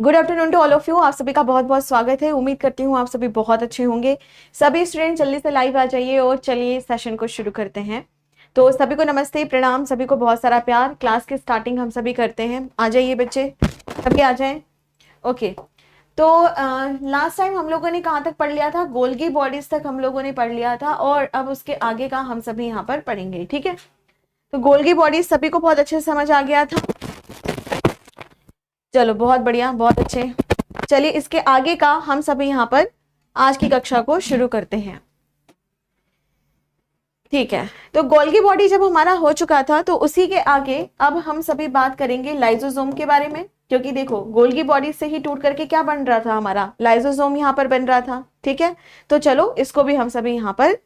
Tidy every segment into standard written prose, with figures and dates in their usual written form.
Good afternoon to all of you. आप सभी का बहुत बहुत स्वागत है। उम्मीद करती हूँ आप सभी बहुत अच्छे होंगे। सभी स्टूडेंट जल्दी से लाइव आ जाइए और चलिए सेशन को शुरू करते हैं। तो सभी को नमस्ते, प्रणाम, सभी को बहुत सारा प्यार। क्लास की स्टार्टिंग हम सभी करते हैं। आ जाइए बच्चे, सभी आ जाएं। ओके, तो लास्ट टाइम हम लोगों ने कहाँ तक पढ़ लिया था? गोल्गी बॉडीज तक हम लोगों ने पढ़ लिया था और अब उसके आगे का हम सभी यहाँ पर पढ़ेंगे। ठीक है, तो गोल्गी बॉडीज सभी को बहुत अच्छे से समझ आ गया था। चलो बहुत बढ़िया, बहुत अच्छे। चलिए इसके आगे का हम सभी यहाँ पर आज की कक्षा को शुरू करते हैं। ठीक है, तो गोल्गी बॉडी जब हमारा हो चुका था तो उसी के आगे अब हम सभी बात करेंगे लाइसोसोम के बारे में। क्योंकि देखो गोल्गी बॉडी से ही टूट करके क्या बन रहा था, हमारा लाइसोसोम यहाँ पर बन रहा था। ठीक है, तो चलो इसको भी हम सभी यहाँ पर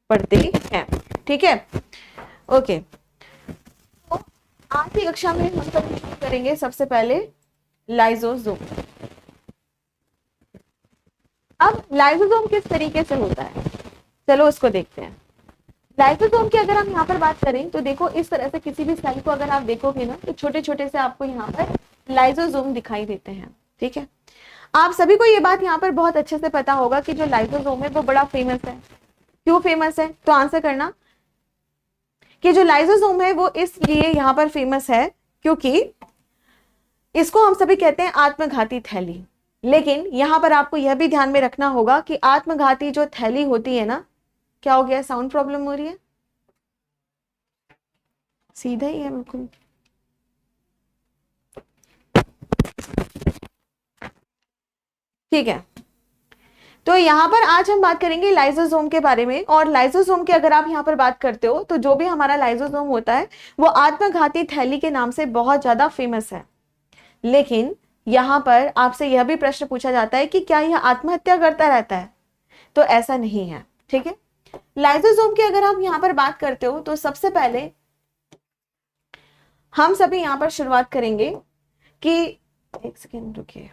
पढ़ते हैं। ठीक है, ओके। तो आज की कक्षा में हम सब करेंगे सबसे पहले लाइसोसोम। अब लाइसोसोम किस तरीके से होता है, चलो उसको देखते हैं। लाइसोसोम की अगर हम यहाँ पर बात करें तो देखो इस तरह से किसी भी सेल को अगर आप देखोगे ना तो छोटे छोटे से आपको यहाँ पर लाइसोसोम दिखाई देते हैं। ठीक है, आप सभी को ये बात यहाँ पर बहुत अच्छे से पता होगा कि जो लाइसोसोम है वो बड़ा फेमस है। क्यों फेमस है? तो आंसर करना कि जो लाइसोसोम है वो इसलिए यहाँ पर फेमस है क्योंकि इसको हम सभी कहते हैं आत्मघाती थैली। लेकिन यहां पर आपको यह भी ध्यान में रखना होगा कि आत्मघाती जो थैली होती है ना, क्या हो गया? साउंड प्रॉब्लम हो रही है? सीधा ही है बिल्कुल। ठीक है, तो यहां पर आज हम बात करेंगे लाइसोसोम के बारे में। और लाइसोसोम की अगर आप यहां पर बात करते हो तो जो भी हमारा लाइसोसोम होता है वो आत्मघाती थैली के नाम से बहुत ज्यादा फेमस है। लेकिन यहां पर आपसे यह भी प्रश्न पूछा जाता है कि क्या यह आत्महत्या करता रहता है? तो ऐसा नहीं है। ठीक है, लाइसोसोम की अगर आप यहां पर बात करते हो तो सबसे पहले हम सभी यहां पर शुरुआत करेंगे कि एक सेकेंड रुकिए।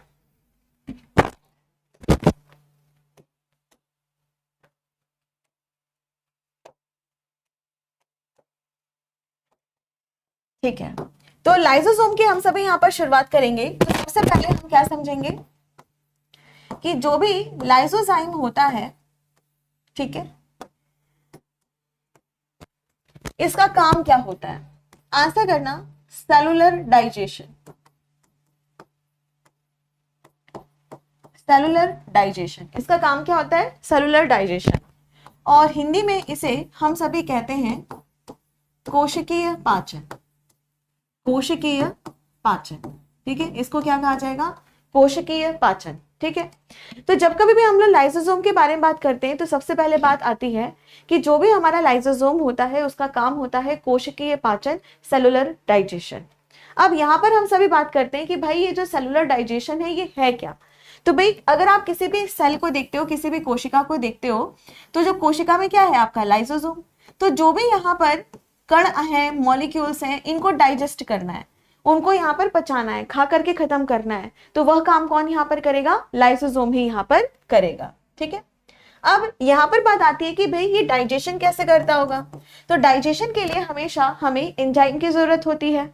ठीक है, तो लाइसोसोम की हम सभी यहां पर शुरुआत करेंगे। तो सबसे पहले हम क्या समझेंगे कि जो भी लाइसोजाइम होता है, ठीक है, इसका काम क्या होता है? आंसर करना सेलुलर डाइजेशन। सेलुलर डाइजेशन, इसका काम क्या होता है? Cellular digestion. और हिंदी में इसे हम सभी कहते हैं कोशिकीय पाचन। कोशिकीय पाचन, ठीक है, इसको क्या कहा जाएगा? कोशिकीय पाचन। ठीक है, तो जब कभी भी हम लोग लाइसोसोम के बारे में बात करते हैं तो सबसे पहले बात आती है कि जो भी हमारा लाइसोसोम होता है उसका काम होता है कोशिकीय पाचन, सेलुलर डाइजेशन। अब यहाँ पर हम सभी बात करते हैं कि भाई ये जो सेलुलर डाइजेशन है ये है क्या? तो भाई अगर आप किसी भी सेल को देखते हो, किसी भी कोशिका को देखते हो, तो जो कोशिका में क्या है आपका? लाइसोसोम। तो जो भी यहाँ पर कण है, मॉलिक्यूल्स हैं, इनको डाइजेस्ट करना है, उनको यहाँ पर पचाना है, खा करके खत्म करना है, तो वह काम कौन यहाँ पर करेगा? लाइसोसोम ही यहाँ पर करेगा। ठीक है, अब यहाँ पर बात आती है कि भाई ये डाइजेशन कैसे करता होगा? तो डाइजेशन के लिए हमेशा हमें एंजाइम की जरूरत होती है।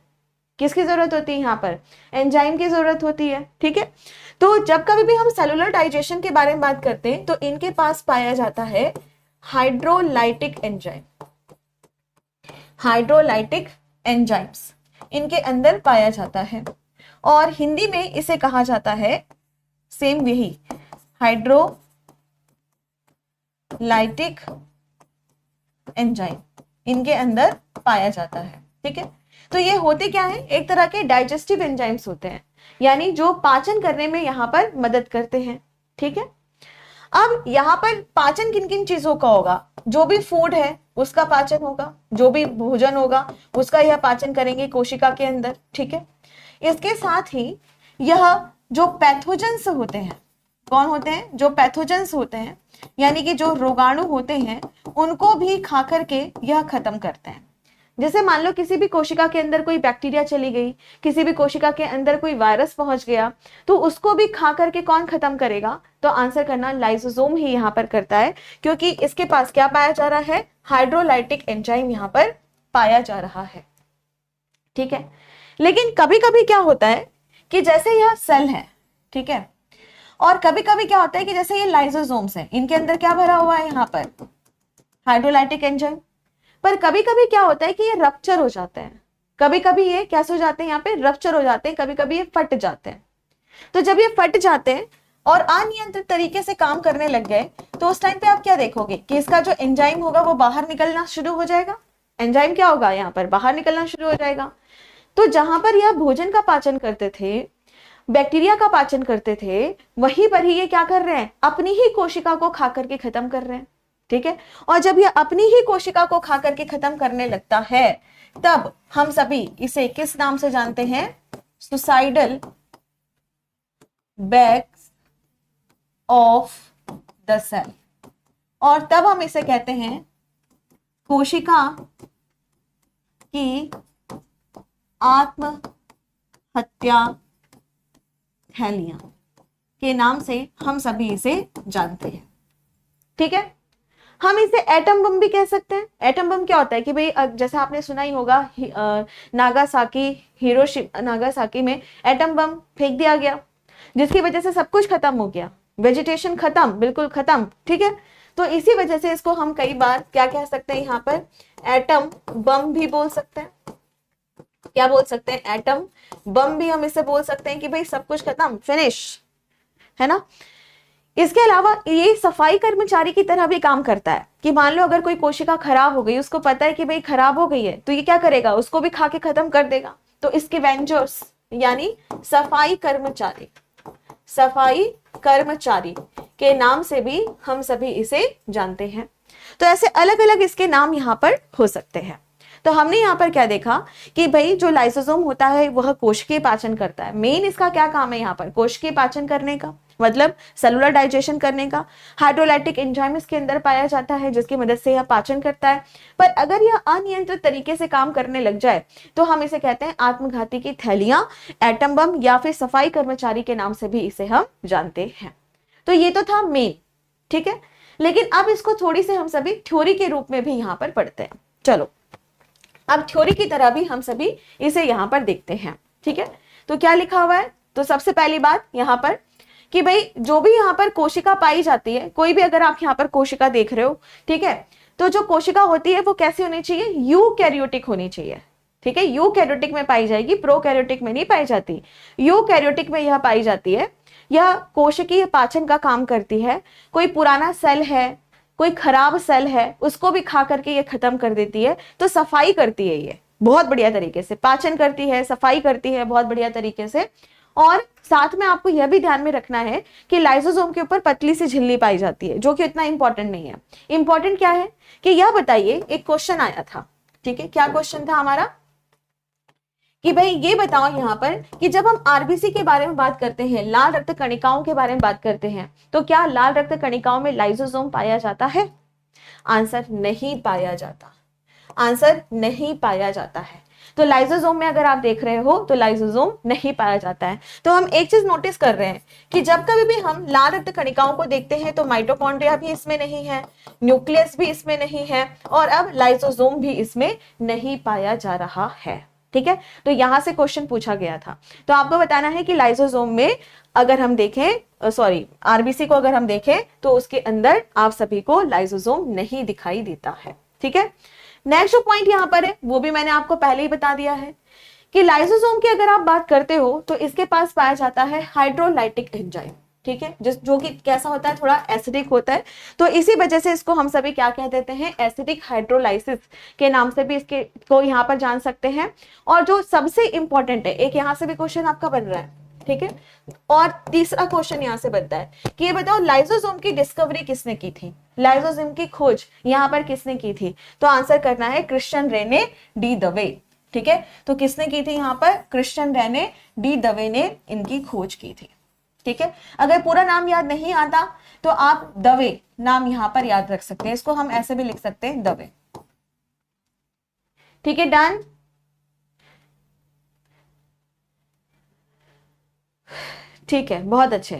किसकी जरूरत होती है? यहाँ पर एंजाइम की जरूरत होती है। ठीक है, तो जब कभी भी हम सेलुलर डाइजेशन के बारे में बात करते हैं तो इनके पास पाया जाता है हाइड्रोलाइटिक एंजाइम। हाइड्रोलाइटिक एंजाइम्स इनके अंदर पाया जाता है और हिंदी में इसे कहा जाता है सेम यही हाइड्रोलाइटिक एंजाइम इनके अंदर पाया जाता है। ठीक है, तो ये होते क्या है? एक तरह के डाइजेस्टिव एंजाइम्स होते हैं, यानी जो पाचन करने में यहाँ पर मदद करते हैं। ठीक है, अब यहाँ पर पाचन किन किन चीजों का होगा? जो भी फूड है उसका पाचन होगा, जो भी भोजन होगा उसका यह पाचन करेंगे कोशिका के अंदर। ठीक है, इसके साथ ही यह जो पैथोजेंस होते हैं, कौन होते हैं? जो पैथोजेंस होते हैं, यानी कि जो रोगाणु होते हैं, उनको भी खा करके यह खत्म करते हैं। जैसे मान लो किसी भी कोशिका के अंदर कोई बैक्टीरिया चली गई, किसी भी कोशिका के अंदर कोई वायरस पहुंच गया, तो उसको भी खा करके कौन खत्म करेगा? तो आंसर करना लाइसोसोम ही यहाँ पर करता है, क्योंकि इसके पास क्या पाया जा रहा है? हाइड्रोलाइटिक एंजाइम यहाँ पर पाया जा रहा है। ठीक है, लेकिन कभी कभी क्या होता है कि जैसे यह सेल है, ठीक है। और कभी कभी क्या होता है कि जैसे ये लाइसोसोम्स है, इनके अंदर क्या भरा हुआ है यहाँ पर, हाइड्रोलाइटिक एंजाइम। पर कभी कभी क्या होता है कि ये रप्चर हो जाते हैं, कभी कभी ये कैसे हो जाते हैं, यहाँ पे रप्चर हो जाते हैं, कभी कभी ये फट जाते हैं। तो जब ये फट जाते हैं और अनियंत्रित तरीके से काम करने लग गए, तो उस टाइम पे आप क्या देखोगे कि इसका जो एंजाइम होगा वो बाहर निकलना शुरू हो जाएगा। एंजाइम क्या होगा, यहाँ पर बाहर निकलना शुरू हो जाएगा। तो जहां पर यह भोजन का पाचन करते थे, बैक्टीरिया का पाचन करते थे, वहीं पर ही ये क्या कर रहे हैं, अपनी ही कोशिका को खा करके खत्म कर रहे हैं। ठीक है। और जब ये अपनी ही कोशिका को खा करके खत्म करने लगता है, तब हम सभी इसे किस नाम से जानते हैं, suicidal bags of the cell. और तब हम इसे कहते हैं कोशिका की आत्महत्या थैलियां के नाम से हम सभी इसे जानते हैं। ठीक है। हम इसे एटम बम भी कह सकते हैं। एटम बम क्या होता है कि भाई जैसे आपने सुना ही होगा, नागासाकी में एटम बम फेंक दिया गया, जिसकी वजह से सब कुछ खत्म हो गया, वेजिटेशन खत्म, बिल्कुल खत्म। ठीक है। तो इसी वजह से इसको हम कई बार क्या कह सकते हैं, यहाँ पर एटम बम भी बोल सकते हैं। क्या बोल सकते हैं, एटम बम भी हम इसे बोल सकते हैं कि भाई सब कुछ खत्म, फिनिश, है ना। इसके अलावा ये सफाई कर्मचारी की तरह भी काम करता है कि मान लो अगर कोई कोशिका खराब हो गई, उसको पता है कि भाई खराब हो गई है, तो ये क्या करेगा, उसको भी खा के खत्म कर देगा। तो इसके वेंजर्स यानी सफाई कर्मचारी के नाम से भी हम सभी इसे जानते हैं। तो ऐसे अलग अलग इसके नाम यहाँ पर हो सकते हैं। तो हमने यहाँ पर क्या देखा कि भाई जो लाइसोसोम होता है वह कोशिकीय पाचन करता है। मेन इसका क्या काम है, यहाँ पर कोशिकीय पाचन करने का, मतलब सेलुलर डाइजेशन करने का। हाइड्रोलाइटिक एंजाइम इसके अंदर पाया जाता है जिसकी मदद से यह पाचन करता है। पर अगर यह अनियंत्रित तरीके से काम करने लग जाए तो हम इसे कहते हैं आत्मघाती की थैलियां, एटम बम या फिर सफाई कर्मचारी के नाम से भी इसे हम जानते हैं। तो ये तो था मेन। ठीक है। लेकिन अब इसको थोड़ी से हम सभी थ्योरी के रूप में भी यहाँ पर पढ़ते हैं। चलो अब थ्योरी की तरह भी हम सभी इसे यहाँ पर देखते हैं। ठीक है। तो क्या लिखा हुआ है, तो सबसे पहली बात यहाँ पर कि भाई जो भी यहाँ पर कोशिका पाई जाती है, कोई भी अगर आप यहाँ पर कोशिका देख रहे हो, ठीक है, तो जो कोशिका होती है वो कैसी होनी चाहिए, यूकैरियोटिक होनी चाहिए। ठीक है। यूकैरियोटिक में पाई जाएगी, प्रोकैरियोटिक में नहीं पाई जाती। यूकैरियोटिक में यह पाई जाती है। यह कोशिकीय पाचन का काम करती है। कोई पुराना सेल है, कोई खराब सेल है, उसको भी खा करके ये खत्म कर देती है। तो सफाई करती है, ये बहुत बढ़िया तरीके से पाचन करती है, सफाई करती है बहुत बढ़िया तरीके से। और साथ में आपको यह भी ध्यान में रखना है कि लाइसोसोम के ऊपर पतली सी झिल्ली पाई जाती है, जो कि इतना इंपॉर्टेंट नहीं है। इंपॉर्टेंट क्या है कि यह बताइए, एक क्वेश्चन आया था। ठीक है। क्या क्वेश्चन था हमारा कि भाई ये बताओ यहाँ पर कि जब हम आरबीसी के बारे में बात करते हैं, लाल रक्त कणिकाओं के बारे में बात करते हैं, तो क्या लाल रक्त कणिकाओं में लाइसोसोम पाया जाता है? आंसर नहीं पाया जाता। आंसर नहीं पाया जाता है। तो लाइसोसोम में अगर आप देख रहे हो तो लाइसोसोम नहीं पाया जाता है। तो हम एक चीज नोटिस कर रहे हैं कि जब कभी भी हम लाल रक्त कणिकाओं को देखते हैं तो माइटोकॉन्ड्रिया भी इसमें नहीं है, न्यूक्लियस भी इसमें नहीं है, और अब लाइसोसोम भी इसमें नहीं पाया जा रहा है। ठीक है। तो यहां से क्वेश्चन पूछा गया था। तो आपको बताना है कि लाइसोसोम में अगर हम देखें, आरबीसी को अगर हम देखें तो उसके अंदर आप सभी को लाइसोसोम नहीं दिखाई देता है। ठीक है। नेक्स्ट जो पॉइंट यहाँ पर है वो भी मैंने आपको पहले ही बता दिया है कि लाइसोसोम की अगर आप बात करते हो तो इसके पास पाया जाता है हाइड्रोलाइटिक एंजाइम। ठीक है। जो कि कैसा होता है, थोड़ा एसिडिक होता है। तो इसी वजह से इसको हम सभी क्या कह देते हैं, एसिडिक हाइड्रोलाइसिस के नाम से भी इसके को यहाँ पर जान सकते हैं। और जो सबसे इंपॉर्टेंट है, एक यहाँ से भी क्वेश्चन आपका बन रहा है। ठीक है। और तीसरा क्वेश्चन यहाँ से बनता है कि ये बताओ लाइसोसोम की डिस्कवरी किसने की थी, लाइसोसोम की खोज यहाँ पर किसने की थी? तो आंसर करना है क्रिश्चियन रेने डी दवे। ठीक है। तो किसने की थी यहाँ पर? क्रिश्चियन रेने डी दवे ने इनकी खोज की थी। ठीक है। अगर पूरा नाम याद नहीं आता तो आप दवे नाम यहां पर याद रख सकते हैं, इसको हम ऐसे भी लिख सकते हैं, दवे। ठीक है। डन। ठीक है, बहुत अच्छे,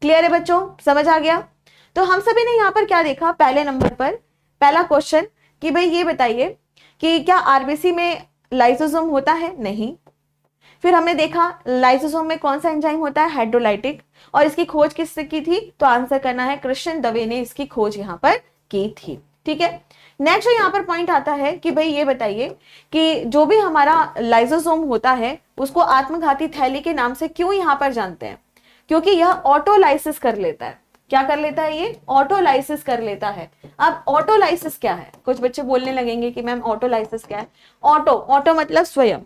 क्लियर है बच्चों, समझ आ गया। तो हम सभी ने यहां पर क्या देखा, पहले नंबर पर पहला क्वेश्चन कि भाई ये बताइए कि क्या आरबीसी में लाइसोसोम होता है? नहीं। फिर हमने देखा लाइसोसोम में कौन सा एंजाइम होता है, हाइड्रोलाइटिक, और इसकी खोज किससे की थी, तो आंसर करना है कृष्ण दवे ने इसकी खोज यहाँ पर की थी। ठीक है, नेक्स्ट यहाँ पर पॉइंट आता है कि भाई ये बताइए कि जो भी हमारा लाइसोसोम होता है उसको आत्मघाती थैली के नाम से क्यों यहाँ पर जानते हैं, क्योंकि यह ऑटोलाइसिस कर लेता है। क्या कर लेता है, ये ऑटोलाइसिस कर लेता है। अब ऑटोलाइसिस क्या है, कुछ बच्चे बोलने लगेंगे कि मैम ऑटोलाइसिस क्या है। ऑटो मतलब स्वयं,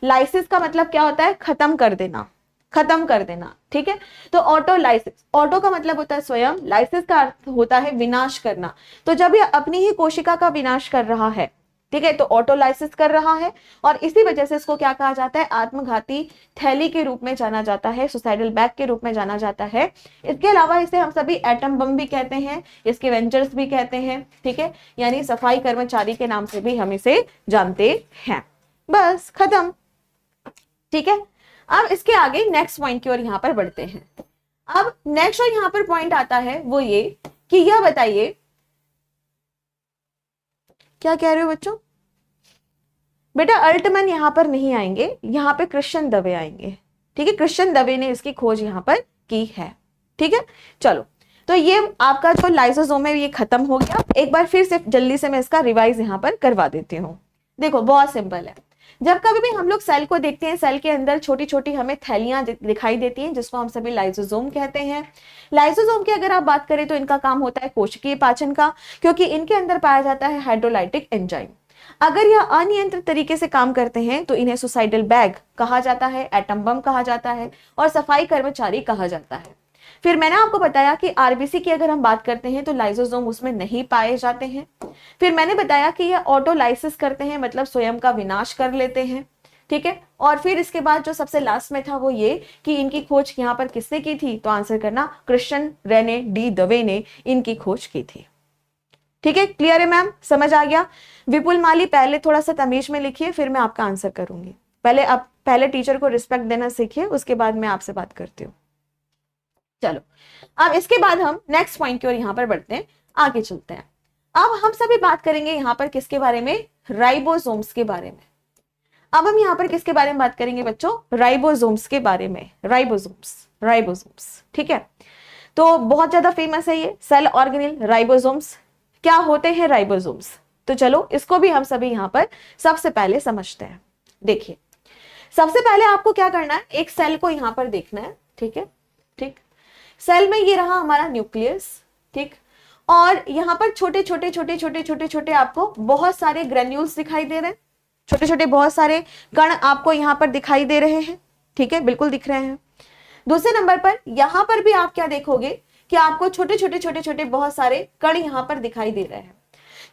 लाइसिस का मतलब क्या होता है, खत्म कर देना, खत्म कर देना। ठीक है, तो ऑटोलाइसिस, ऑटो का मतलब होता है स्वयं, लाइसिस का अर्थ होता है विनाश करना। तो जब ये अपनी ही कोशिका का विनाश कर रहा है, ठीक है, तो ऑटोलाइसिस कर रहा है, और इसी वजह से इसको क्या कहा जाता है, आत्मघाती थैली के रूप में जाना जाता है, सुसाइडल बैग के रूप में जाना जाता है। इसके अलावा इसे हम सभी एटम बम भी कहते हैं, इसके वेंचर्स भी कहते हैं। ठीक है, यानी सफाई कर्मचारी के नाम से भी हम इसे जानते हैं। बस खत्म। ठीक है, अब इसके आगे नेक्स्ट पॉइंट की ओर यहां पर बढ़ते हैं। अब नेक्स्ट जो यहां पर पॉइंट आता है वो ये कि यह बताइए, क्या कह रहे हो बच्चों, बेटा अल्टमैन यहां पर नहीं आएंगे, यहां पे कृष्ण दवे आएंगे। ठीक है, कृष्ण दवे ने इसकी खोज यहां पर की है। ठीक है, चलो, तो ये आपका जो लाइसोसोम है ये खत्म हो गया। एक बार फिर से जल्दी से मैं इसका रिवाइज यहां पर करवा देती हूँ। देखो बहुत सिंपल है, जब कभी भी हम लोग सेल को देखते हैं, सेल के अंदर छोटी छोटी हमें थैलियां दिखाई देती हैं, जिसको हम सभी लाइसोसोम कहते हैं। लाइसोसोम की अगर आप बात करें तो इनका काम होता है कोशिकीय पाचन का, क्योंकि इनके अंदर पाया जाता है हाइड्रोलाइटिक एंजाइम। अगर यह अनियंत्रित तरीके से काम करते हैं तो इन्हें सुसाइडल बैग कहा जाता है, एटम बम कहा जाता है, और सफाई कर्मचारी कहा जाता है। फिर मैंने आपको बताया कि आरबीसी की अगर हम बात करते हैं तो लाइसोसोम उसमें नहीं पाए जाते हैं। फिर मैंने बताया कि यह ऑटोलाइसिस करते हैं, मतलब स्वयं का विनाश कर लेते हैं। ठीक है, और फिर इसके बाद जो सबसे लास्ट में था वो ये कि इनकी खोज यहाँ पर किसने की थी, तो आंसर करना कृष्ण रेने डी दवे ने इनकी खोज की थी। ठीक है, क्लियर है मैम, समझ आ गया। विपुल माली पहले थोड़ा सा तमीज में लिखिए, फिर मैं आपका आंसर करूंगी। पहले टीचर को रिस्पेक्ट देना सीखिए, उसके बाद मैं आपसे बात करती हूँ। चलो, अब इसके बाद हम नेक्स्ट पॉइंट की ओर यहां पर बढ़ते हैं, आगे चलते हैं। अब हम सभी बात करेंगे यहां पर किसके बारे में, राइबोसोम्स के बारे में। अब हम यहां पर किसके बारे में बात करेंगे बच्चों, राइबोसोम्स के बारे में। राइबोसोम्स। ठीक है, तो बहुत ज्यादा फेमस है ये सेल ऑर्गेनेल राइबोसोम्स। क्या होते हैं राइबोसोम्स, तो चलो इसको भी हम सभी यहां पर सबसे पहले समझते हैं। देखिए, सबसे पहले आपको क्या करना है, एक सेल को यहां पर देखना है। ठीक है, ठीक, सेल में ये रहा हमारा न्यूक्लियस। ठीक, और यहां पर छोटे छोटे आपको बहुत सारे ग्रेन्यूल्स दिखाई दे रहे हैं, छोटे छोटे बहुत सारे कण आपको यहां पर दिखाई दे रहे हैं। ठीक है, बिल्कुल दिख रहे हैं। दूसरे नंबर पर यहां पर भी आप क्या देखोगे कि आपको छोटे छोटे बहुत सारे कण यहां पर दिखाई दे रहे हैं।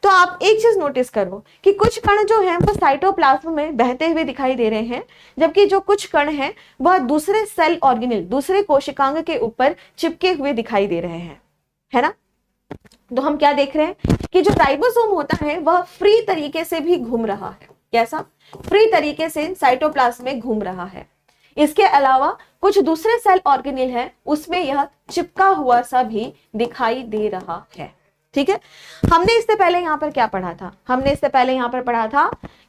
तो आप एक चीज नोटिस करो कि कुछ कण जो है वो साइटोप्लाज्म में बहते हुए दिखाई दे रहे हैं, जबकि जो कुछ कण हैं वह दूसरे सेल ऑर्गेनेल, दूसरे कोशिकांग के ऊपर चिपके हुए दिखाई दे रहे हैं, है ना। तो हम क्या देख रहे हैं कि जो राइबोसोम होता है वह फ्री तरीके से भी घूम रहा है। कैसा, फ्री तरीके से साइटोप्लाज्म में घूम रहा है। इसके अलावा कुछ दूसरे सेल ऑर्गेनेल है, उसमें यह चिपका हुआ सा भी दिखाई दे रहा है। ठीक है, हमने इससे पहले यहां पर क्या पढ़ा था, हमने इससे पहले यहां पर पढ़ा था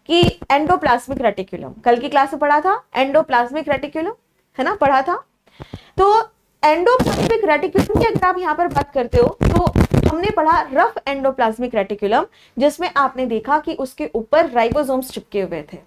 कि एंडोप्लाज्मिक रेटिकुलम, कल की क्लास में पढ़ा था एंडोप्लाज्मिक रेटिकुलम, है ना, पढ़ा था। तो एंडोप्लाज्मिक रेटिकुलम की अगर आप यहां पर बात करते हो तो हमने पढ़ा रफ एंडोप्लाज्मिक रेटिकुलम, जिसमें आपने देखा कि उसके ऊपर राइबोसोम्स चिपके हुए थे।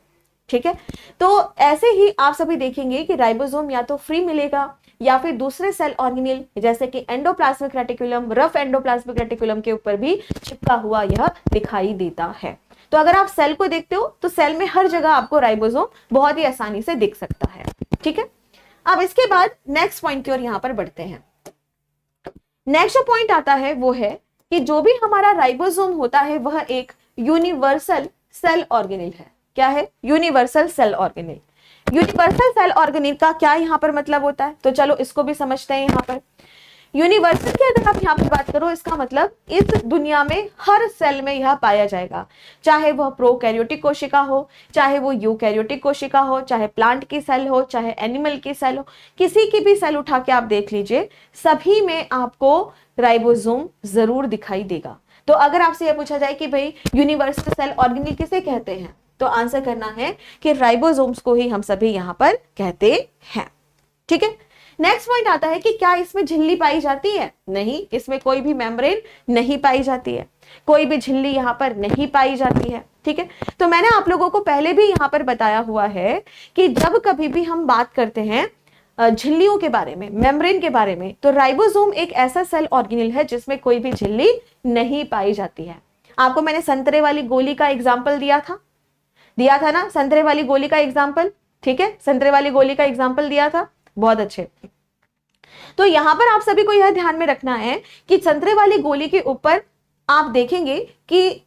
ठीक है, तो ऐसे ही आप सभी देखेंगे कि राइबोसोम या तो फ्री मिलेगा या फिर दूसरे सेल ऑर्गेनेल जैसे कि endoplasmic reticulum, rough endoplasmic reticulum के ऊपर भी चिपका हुआ यह दिखाई देता है। तो अगर आप सेल को देखते हो तो सेल में हर जगह आपको राइबोसोम बहुत ही आसानी से दिख सकता है। ठीक है, अब इसके बाद नेक्स्ट पॉइंट की ओर यहां पर बढ़ते हैं। नेक्स्ट जो पॉइंट आता है वो है कि जो भी हमारा राइबोसोम होता है वह एक यूनिवर्सल सेल ऑर्गेनेल है। क्या है, universal cell organelle. Universal cell organelle का क्या यहां पर मतलब होता है, तो चलो इसको भी समझते हैं। यहां पर यूनिवर्सल की अगर आप यहां पर बात करो, इसका मतलब इस दुनिया में हर सेल में यह पाया जाएगा, चाहे वह प्रोकैरियोटिक कोशिका हो, चाहे वो यूकैरियोटिक कोशिका हो, चाहे प्लांट की सेल हो, चाहे एनिमल की सेल हो, किसी की भी सेल उठा के आप देख लीजिए, सभी में आपको राइबोसोम जरूर दिखाई देगा। तो अगर आपसे यह पूछा जाए कि भाई यूनिवर्सल सेल ऑर्गेनेल किसे कहते हैं, तो आंसर करना है कि राइबोसोम्स को ही हम सभी यहां पर कहते हैं। ठीक है, नेक्स्ट पॉइंट आता है कि क्या इसमें झिल्ली पाई जाती है? नहीं, इसमें कोई भी मेम्ब्रेन नहीं पाई जाती है, कोई भी झिल्ली यहां पर नहीं पाई जाती है। ठीक है, तो मैंने आप लोगों को पहले भी यहां पर बताया हुआ है कि जब कभी भी हम बात करते हैं झिल्लियों के बारे में, मेम्ब्रेन के बारे में, तो राइबोसोम एक ऐसा सेल ऑर्गेनेल है जिसमें कोई भी झिल्ली नहीं पाई जाती है। आपको मैंने संतरे वाली गोली का एग्जाम्पल दिया था ना, संतरे वाली गोली का एग्जाम्पल। ठीक है, संतरे वाली गोली का एग्जाम्पल दिया था, बहुत अच्छे। तो यहां पर आप सभी को यह ध्यान में रखना है कि संतरे वाली गोली के ऊपर आप देखेंगे कि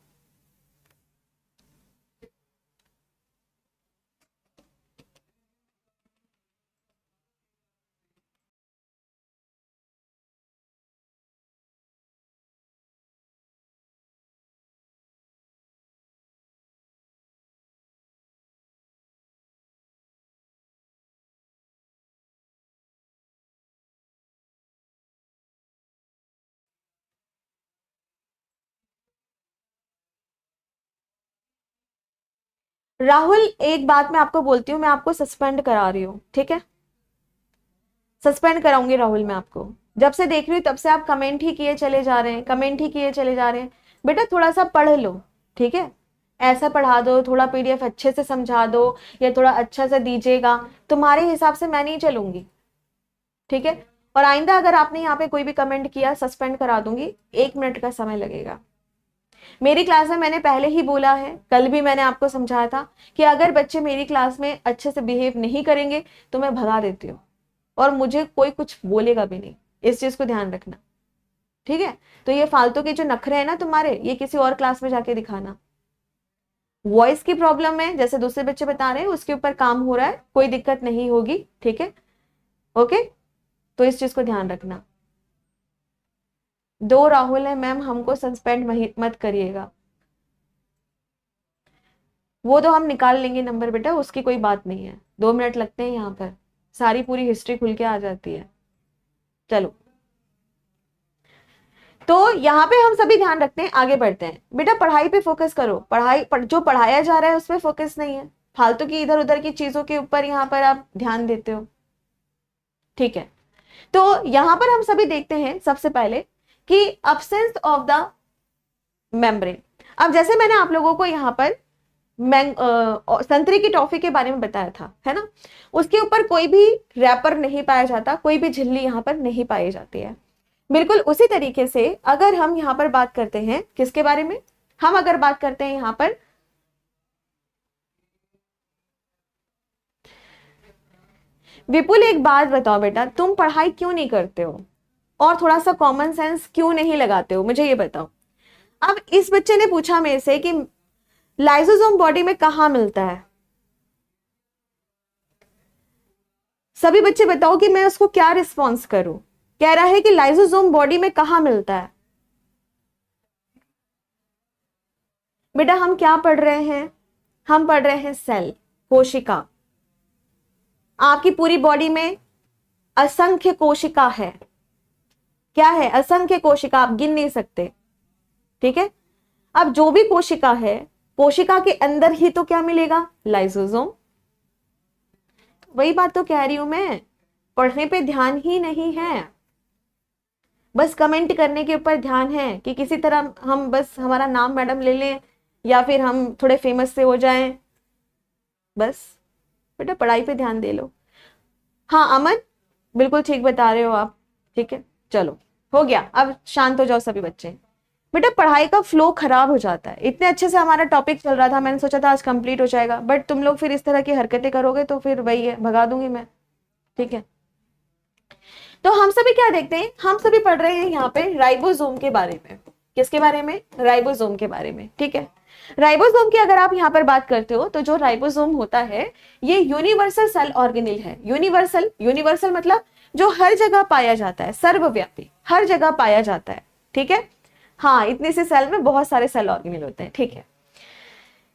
राहुल, एक बात मैं आपको बोलती हूँ, मैं आपको सस्पेंड करा रही हूँ। ठीक है, सस्पेंड कराऊंगी राहुल मैं आपको। जब से देख रही हूँ तब से आप कमेंट ही किए चले जा रहे हैं, कमेंट ही किए चले जा रहे हैं। बेटा थोड़ा सा पढ़ लो, ठीक है, ऐसा पढ़ा दो, थोड़ा पीडीएफ अच्छे से समझा दो या थोड़ा अच्छा से दीजिएगा, तुम्हारे हिसाब से मैं नहीं चलूंगी। ठीक है, और आइंदा अगर आपने यहाँ पे कोई भी कमेंट किया सस्पेंड करा दूंगी, 1 मिनट का समय लगेगा। मेरी क्लास में मैंने पहले ही बोला है, कल भी मैंने आपको समझाया था कि अगर बच्चे मेरी क्लास में अच्छे से बिहेव नहीं करेंगे तो मैं भगा देती हूँ और मुझे कोई कुछ बोलेगा भी नहीं, इस चीज को ध्यान रखना। ठीक है, तो ये फालतू के जो नखरे हैं ना तुम्हारे, ये किसी और क्लास में जाके दिखाना। वॉइस की प्रॉब्लम है, जैसे दूसरे बच्चे बता रहे हैं, उसके ऊपर काम हो रहा है, कोई दिक्कत नहीं होगी। ठीक है, ओके, तो इस चीज को ध्यान रखना। 2 राहुल है मैम, हमको सस्पेंड मत करिएगा, वो तो हम निकाल लेंगे नंबर बेटा, उसकी कोई बात नहीं है। 2 मिनट लगते हैं, यहाँ पर सारी पूरी हिस्ट्री खुल के आ जाती है। चलो, तो यहाँ पे हम सभी ध्यान रखते हैं, आगे बढ़ते हैं। बेटा पढ़ाई पे फोकस करो, जो पढ़ाया जा रहा है उस पर फोकस नहीं है, फालतू की इधर उधर की चीजों के ऊपर यहाँ पर आप ध्यान देते हो। ठीक है, तो यहाँ पर हम सभी देखते हैं सबसे पहले कि अब्सेंस ऑफ द मेम्ब्रेन। अब जैसे मैंने आप लोगों को यहाँ पर संतरे की टॉफी के बारे में बताया था, है ना, उसके ऊपर कोई भी रैपर नहीं पाया जाता, कोई भी झिल्ली यहाँ पर नहीं पाई जाती है। बिल्कुल उसी तरीके से अगर हम यहाँ पर बात करते हैं किसके बारे में, हम अगर बात करते हैं यहाँ पर विपुल, एक बात बताओ बेटा, तुम पढ़ाई क्यों नहीं करते हो और थोड़ा सा कॉमन सेंस क्यों नहीं लगाते हो, मुझे ये बताओ। अब इस बच्चे ने पूछा मेरे से कि लाइसोसोम बॉडी में कहां मिलता है। सभी बच्चे बताओ कि मैं उसको क्या रिस्पॉन्स करूं। कह रहा है कि लाइसोसोम बॉडी में कहां मिलता है। बेटा हम क्या पढ़ रहे हैं, हम पढ़ रहे हैं सेल, कोशिका। आपकी पूरी बॉडी में असंख्य कोशिका है। क्या है? असंख्य कोशिका, आप गिन नहीं सकते। ठीक है, अब जो भी कोशिका है, कोशिका के अंदर ही तो क्या मिलेगा, लाइसोसोम। वही बात तो कह रही हूं मैं, पढ़ने पे ध्यान ही नहीं है, बस कमेंट करने के ऊपर ध्यान है कि किसी तरह हम बस हमारा नाम मैडम ले लें या फिर हम थोड़े फेमस से हो जाएं, बस। बेटा पढ़ाई पे ध्यान दे लो। हाँ अमन, बिल्कुल ठीक बता रहे हो आप। ठीक है, चलो हो गया, अब शांत हो जाओ सभी बच्चे। बेटा पढ़ाई का फ्लो खराब हो जाता है, इतने अच्छे से हमारा टॉपिक चल रहा था, मैंने सोचा था आज कंप्लीट हो जाएगा, बट तुम लोग फिर इस तरह की हरकतें करोगे तो फिर वही है, भगा दूंगी मैं। ठीक है, तो हम सभी क्या देखते हैं, हम सभी पढ़ रहे हैं यहाँ पे राइबोसोम के बारे में। किसके बारे में? राइबोसोम के बारे में। ठीक है, राइबोसोम की अगर आप यहाँ पर बात करते हो तो जो राइबोसोम होता है ये यूनिवर्सल सेल ऑर्गेनेल है। यूनिवर्सल मतलब जो हर जगह पाया जाता है, सर्वव्यापी, हर जगह पाया जाता है। ठीक है, हाँ, इतने से सेल में बहुत सारे सेल ऑर्गेनेल होते हैं। ठीक है,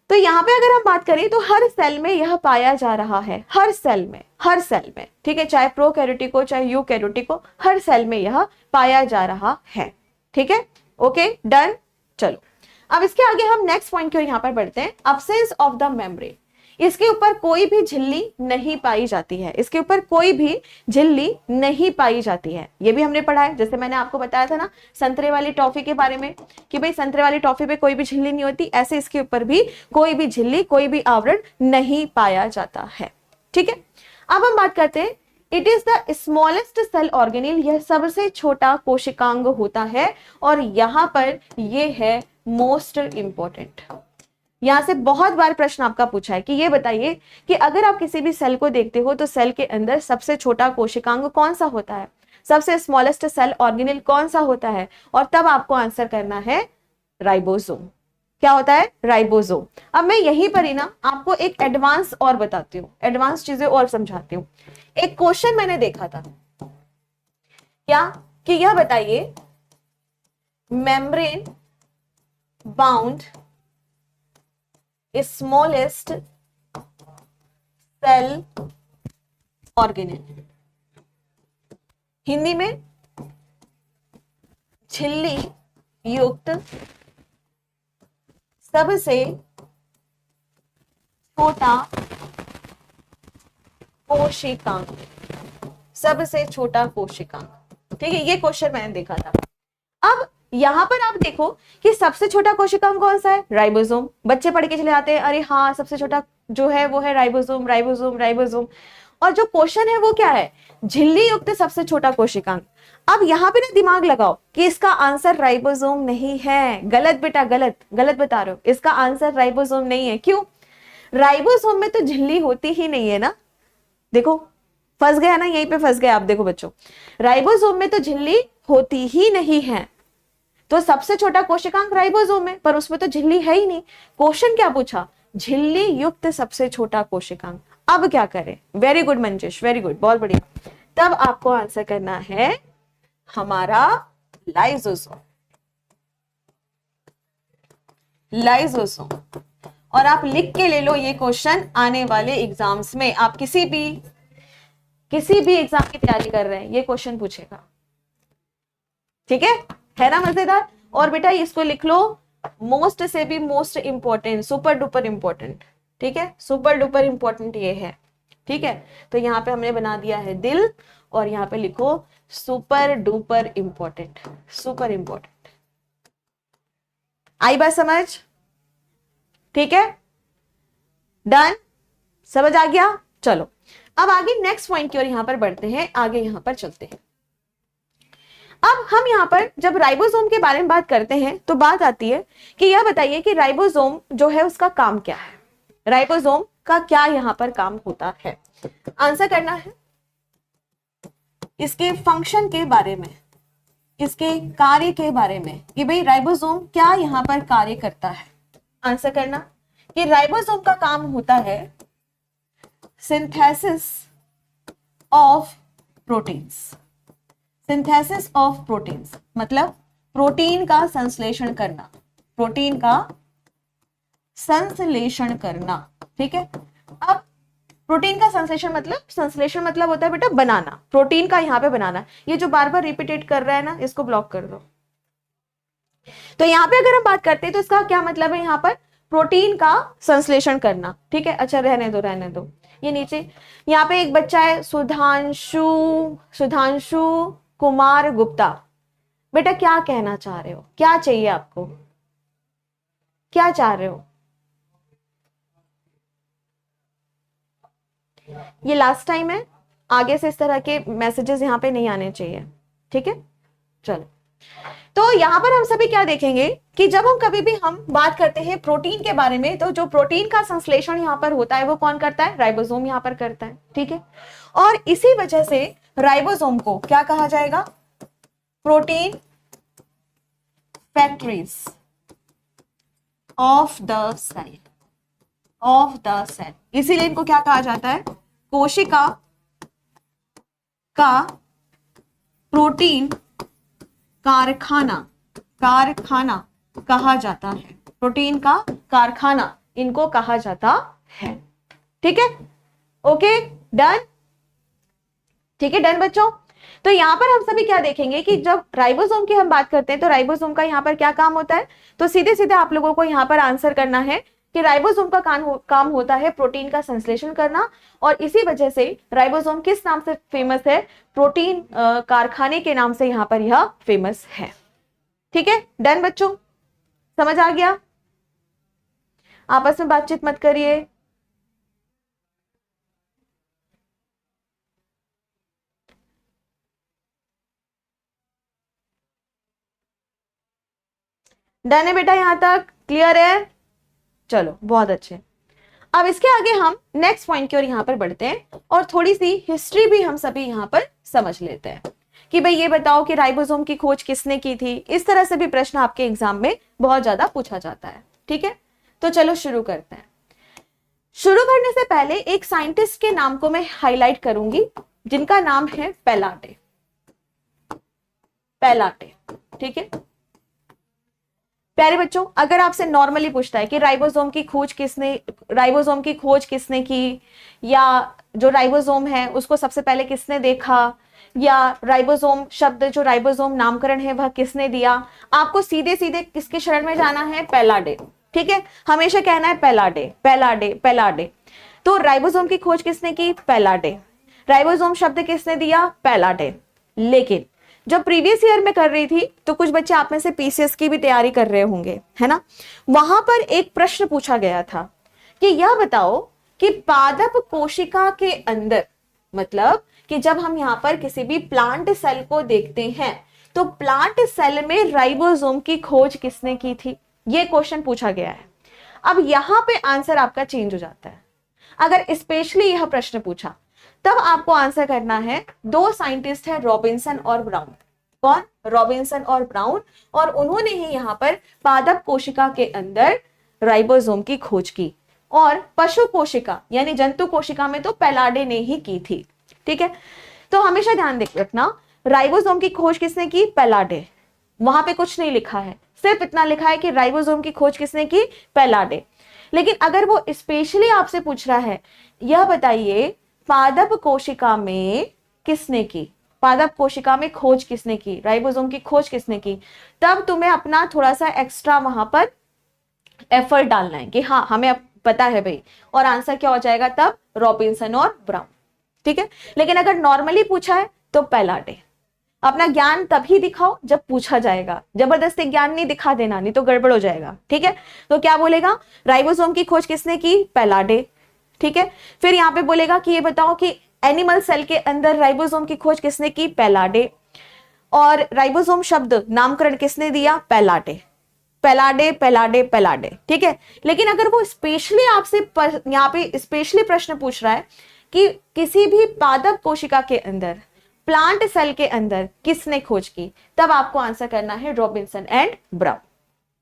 तो यहाँ पे अगर हम बात करें तो हर सेल में यह पाया जा रहा है, हर सेल में। ठीक है, चाहे प्रोकैरियोटिक हो चाहे यूकैरियोटिक हो, हर सेल में यह पाया जा रहा है। ठीक है, ओके डन। चलो अब इसके आगे हम नेक्स्ट पॉइंट की ओर यहाँ पर बढ़ते हैं, अब्सेंस ऑफ द मेम्ब्रेन। इसके ऊपर कोई भी झिल्ली नहीं पाई जाती है, इसके ऊपर कोई भी झिल्ली नहीं पाई जाती है। ये भी हमने पढ़ा है, जैसे मैंने आपको बताया था ना संतरे वाली टॉफी के बारे में कि भाई संतरे वाली टॉफी पे कोई भी झिल्ली नहीं होती, ऐसे इसके ऊपर भी कोई भी झिल्ली, कोई भी आवरण नहीं पाया जाता है। ठीक है, अब हम बात करते हैं, it is the smallest cell organelle, यह सबसे छोटा कोशिकांग होता है। और यहां पर यह है मोस्ट इंपॉर्टेंट। यहां से बहुत बार प्रश्न आपका पूछा है कि ये बताइए कि अगर आप किसी भी सेल को देखते हो तो सेल के अंदर सबसे छोटा कोशिकांग कौन सा होता है, सबसे स्मॉलेस्ट सेल ऑर्गेनेल कौन सा होता है, और तब आपको आंसर करना है राइबोसोम। क्या होता है? राइबोसोम। अब मैं यहीं पर ही ना आपको एक एडवांस और बताती हूँ, एडवांस चीजें और समझाती हूँ। एक क्वेश्चन मैंने देखा था, क्या कि यह बताइए membrane bound smallest cell organelle, Hindi में झिल्ली युक्त सबसे छोटा कोशिकांग, सबसे छोटा कोशिकांग। ठीक है, ये क्वेश्चन मैंने देखा था। अब यहां पर आप देखो कि सबसे छोटा कोशिकांग कौन सा है? राइबोसोम। बच्चे पढ़ के चले जाते हैं, अरे हाँ सबसे छोटा जो है वो है राइबोसोम, राइबोसोम, राइबोसोम। और जो क्वेश्चन है वो क्या है? झिल्ली युक्त सबसे छोटा कोशिकांग। अब यहाँ पे ना दिमाग लगाओ कि इसका आंसर राइबोसोम नहीं है। गलत बेटा, गलत गलत बता रहे हो, इसका आंसर राइबोसोम नहीं है। क्यों? राइबोसोम में तो झिल्ली होती ही नहीं है ना। देखो फंस गया ना, यहीं पे फंस गया आप। देखो बच्चों, राइबोसोम में तो झिल्ली होती ही नहीं है, तो सबसे छोटा कोशिकांग राइबोसोम है, पर उसमें तो झिल्ली है ही नहीं। क्वेश्चन क्या पूछा? झिल्ली युक्त सबसे छोटा कोशिकांग। अब क्या करें? Very good Manjesh, very good, बहुत बढ़िया। तब आपको आंसर करना है हमारा लाइसोसोम, लाइसोसोम। और आप लिख के ले लो, ये क्वेश्चन आने वाले एग्जाम्स में, आप किसी भी एग्जाम की तैयारी कर रहे हैं, ये क्वेश्चन पूछेगा। ठीक है ना, मजेदार। और बेटा इसको लिख लो, मोस्ट से भी most important, super duper important. ठीक है, सुपर डुपर इंपॉर्टेंट ये है। ठीक है, तो यहाँ पे हमने बना दिया है दिल, और यहाँ पे लिखो super duper important, super important. आई बात समझ? ठीक है, डन, समझ आ गया। चलो अब आगे नेक्स्ट पॉइंट की ओर यहां पर बढ़ते हैं, आगे यहां पर चलते हैं। अब हम यहां पर जब राइबोसोम के बारे में बात करते हैं तो बात आती है कि यह बताइए कि राइबोसोम जो है उसका काम क्या है, राइबोसोम का क्या यहां पर काम होता है। आंसर करना है इसके फंक्शन के बारे में, इसके कार्य के बारे में, कि भाई राइबोसोम क्या यहां पर कार्य करता है। आंसर करना कि राइबोसोम का काम होता है synthesis of proteins, synthesis of proteins मतलब प्रोटीन का संश्लेषण करना, प्रोटीन का संश्लेषण करना। ठीक है, अब प्रोटीन का संश्लेषण मतलब होता है बेटा बनाना, प्रोटीन का यहाँ पे बनाना। ये जो बार बार रिपीटेट कर रहा है ना, इसको ब्लॉक कर दो। तो यहाँ पे अगर हम बात करते हैं तो इसका क्या मतलब है? यहाँ पर प्रोटीन का संश्लेषण करना। ठीक है, अच्छा रहने दो, रहने दो। ये नीचे यहाँ पे एक बच्चा है सुधांशु कुमार गुप्ता। बेटा क्या कहना चाह रहे हो, क्या चाहिए आपको, क्या चाह रहे हो? ये लास्ट टाइम है, आगे से इस तरह के मैसेजेस यहाँ पे नहीं आने चाहिए। ठीक है, चलो। तो यहां पर हम सभी क्या देखेंगे कि जब हम कभी भी हम बात करते हैं प्रोटीन के बारे में, तो जो प्रोटीन का संश्लेषण यहां पर होता है वो कौन करता है? राइबोसोम यहां पर करता है। ठीक है, और इसी वजह से राइबोसोम को क्या कहा जाएगा? Protein factories of the cell, of the cell. इसीलिए इनको क्या कहा जाता है? कोशिका का प्रोटीन कारखाना, कारखाना कहा जाता है, प्रोटीन का कारखाना इनको कहा जाता है। ठीक है, ओके डन। ठीक है डन बच्चों। तो यहाँ पर हम सभी क्या देखेंगे कि जब राइबोसोम की हम बात करते हैं तो राइबोसोम का यहाँ पर क्या काम होता है, तो सीधे सीधे आप लोगों को यहाँ पर आंसर करना है कि राइबोसोम का काम होता है प्रोटीन का संश्लेषण करना, और इसी वजह से राइबोसोम किस नाम से फेमस है, प्रोटीन कारखाने के नाम से यहाँ पर यह फेमस है। ठीक है, डन बच्चों, समझ आ गया? आपस में बातचीत मत करिए। डन है बेटा, यहां तक क्लियर है? चलो बहुत अच्छे। अब इसके आगे हम नेक्स्ट पॉइंट की ओर यहां पर बढ़ते हैं और थोड़ी सी हिस्ट्री भी हम सभी यहां पर समझ लेते हैं कि भाई ये बताओ कि राइबोसोम की खोज किसने की थी। इस तरह से भी प्रश्न आपके एग्जाम में बहुत ज्यादा पूछा जाता है। ठीक है, तो चलो शुरू करते हैं। शुरू करने से पहले एक साइंटिस्ट के नाम को मैं हाईलाइट करूंगी जिनका नाम है पेलाटे। पेलाटे, ठीक है प्यारे बच्चों, अगर आपसे नॉर्मली पूछता है कि राइबोसोम की खोज किसने की, या जो राइबोसोम है उसको सबसे पहले किसने देखा, या राइबोसोम शब्द जो राइबोसोम नामकरण है वह किसने दिया, आपको सीधे सीधे किसके शरण में जाना है, पेलाटे। ठीक है, हमेशा कहना है पेलाटे पेलाटे पेलाटे। तो राइबोसोम की खोज किसने की, पेलाटे। राइबोसोम शब्द किसने दिया, पेलाटे। लेकिन जब प्रीवियस ईयर में कर रही थी तो कुछ बच्चे आप में से पीसीएस की भी तैयारी कर रहे होंगे, है ना, वहां पर एक प्रश्न पूछा गया था कि यह बताओ कि पादप कोशिका के अंदर, मतलब कि जब हम यहां पर किसी भी प्लांट सेल को देखते हैं तो प्लांट सेल में राइबोसोम की खोज किसने की थी, यह क्वेश्चन पूछा गया है। अब यहां पे आंसर आपका चेंज हो जाता है। अगर स्पेशली यह प्रश्न पूछा तब आपको आंसर करना है, दो साइंटिस्ट है रॉबिन्सन और ब्राउन। कौन, रॉबिन्सन और ब्राउन, और उन्होंने ही यहां पर पादप कोशिका के अंदर राइबोसोम की खोज की, और पशु कोशिका यानी जंतु कोशिका में तो पेलाटे ने ही की थी। ठीक है, तो हमेशा ध्यान रखना, राइबोसोम की खोज किसने की, पेलाटे। वहां पे कुछ नहीं लिखा है, सिर्फ इतना लिखा है कि राइबोसोम की खोज किसने की, पेलाटे। लेकिन अगर वो स्पेशली आपसे पूछ रहा है, यह बताइए पादप कोशिका में किसने की, पादप कोशिका में खोज किसने की, राइबोसोम की खोज किसने की, तब तुम्हें अपना थोड़ा सा एक्स्ट्रा वहां पर एफर्ट डालना है कि हाँ हमें अब पता है भाई, और आंसर क्या हो जाएगा तब, रॉबिन्सन और ब्राउन। ठीक है, लेकिन अगर नॉर्मली पूछा है तो पेलाटे। अपना ज्ञान तभी दिखाओ जब पूछा जाएगा, जबरदस्ती ज्ञान नहीं दिखा देना, नहीं तो गड़बड़ हो जाएगा। ठीक है, तो क्या बोलेगा, राइबोसोम की खोज किसने की, पेलाटे। ठीक है, फिर यहां पे बोलेगा कि ये बताओ कि एनिमल सेल के अंदर राइबोसोम की खोज किसने की, पेलाटे। और राइबोसोम शब्द नामकरण किसने दिया, पेलाटे। पेलाटे पेलाटे पेलाटे। ठीक है, लेकिन अगर वो स्पेशली आपसे यहाँ पे स्पेशली प्रश्न पूछ रहा है कि किसी भी पादप कोशिका के अंदर, प्लांट सेल के अंदर किसने खोज की, तब आपको आंसर करना है रॉबिन्सन एंड ब्राउन।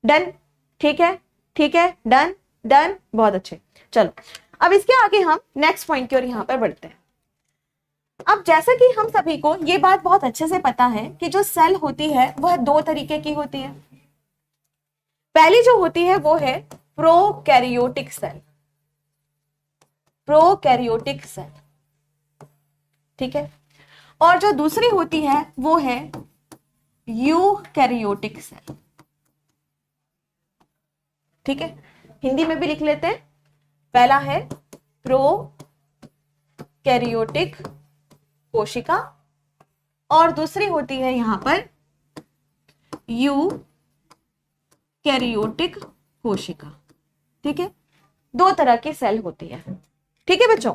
डन, ठीक है, ठीक है, डन डन, बहुत अच्छे। चलो अब इसके आगे हम नेक्स्ट पॉइंट की ओर यहां पर बढ़ते हैं। अब जैसा कि हम सभी को ये बात बहुत अच्छे से पता है कि जो सेल होती है वह दो तरीके की होती है। पहली जो होती है वो है प्रोकैरियोटिक सेल, प्रोकैरियोटिक सेल। ठीक है, और जो दूसरी होती है वो है यूकैरियोटिक सेल। ठीक है, हिंदी में भी लिख लेते हैं। पहला है प्रोकैरियोटिक कोशिका और दूसरी होती है यहां पर यूकैरियोटिक कोशिका। ठीक है, दो तरह की सेल होती है। ठीक है बच्चों,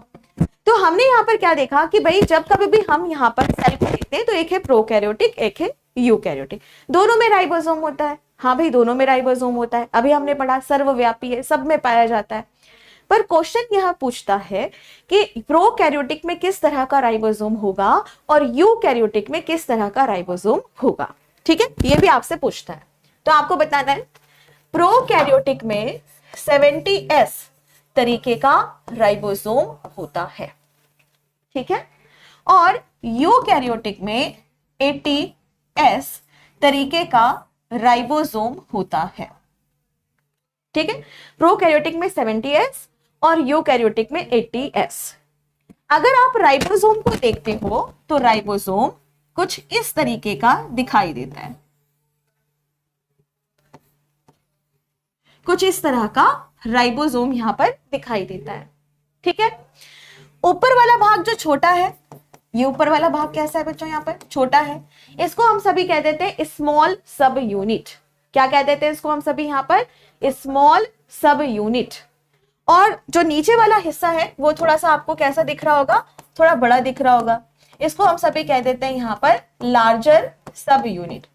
तो हमने यहां पर क्या देखा कि भाई जब कभी भी हम यहां पर सेल को देखते हैं तो एक है प्रोकैरियोटिक, एक है यूकैरियोटिक। दोनों में राइबोसोम होता है। हाँ भाई, दोनों में राइबोसोम होता है, अभी हमने पढ़ा सर्वव्यापी है, सब में पाया जाता है। पर क्वेश्चन यह पूछता है कि प्रोकैरियोटिक में किस तरह का राइबोसोम होगा और यूकैरियोटिक में किस तरह का राइबोसोम होगा। ठीक है, ये भी आपसे पूछता है, तो आपको बताना है प्रोकैरियोटिक में 70S तरीके का राइबोसोम होता है। ठीक है, और यूकैरियोटिक में 80S तरीके का राइबोसोम होता है। ठीक है, प्रोकैरियोटिक में 70S और यूकैरियोटिक में 80S। अगर आप राइबोसोम को देखते हो तो राइबोसोम कुछ इस तरीके का दिखाई देता है, कुछ इस तरह का राइबोसोम यहां पर दिखाई देता है। ठीक है, ऊपर वाला भाग जो छोटा है, ये ऊपर वाला भाग कैसा है बच्चों, यहाँ पर छोटा है, इसको हम सभी कह देते हैं स्मॉल सब यूनिट। क्या कह देते हैं इसको हम सभी यहाँ पर, स्मॉल सब यूनिट। और जो नीचे वाला हिस्सा है वो थोड़ा सा आपको कैसा दिख रहा होगा, थोड़ा बड़ा दिख रहा होगा, इसको हम सभी कह देते हैं यहाँ पर लार्जर सब यूनिट।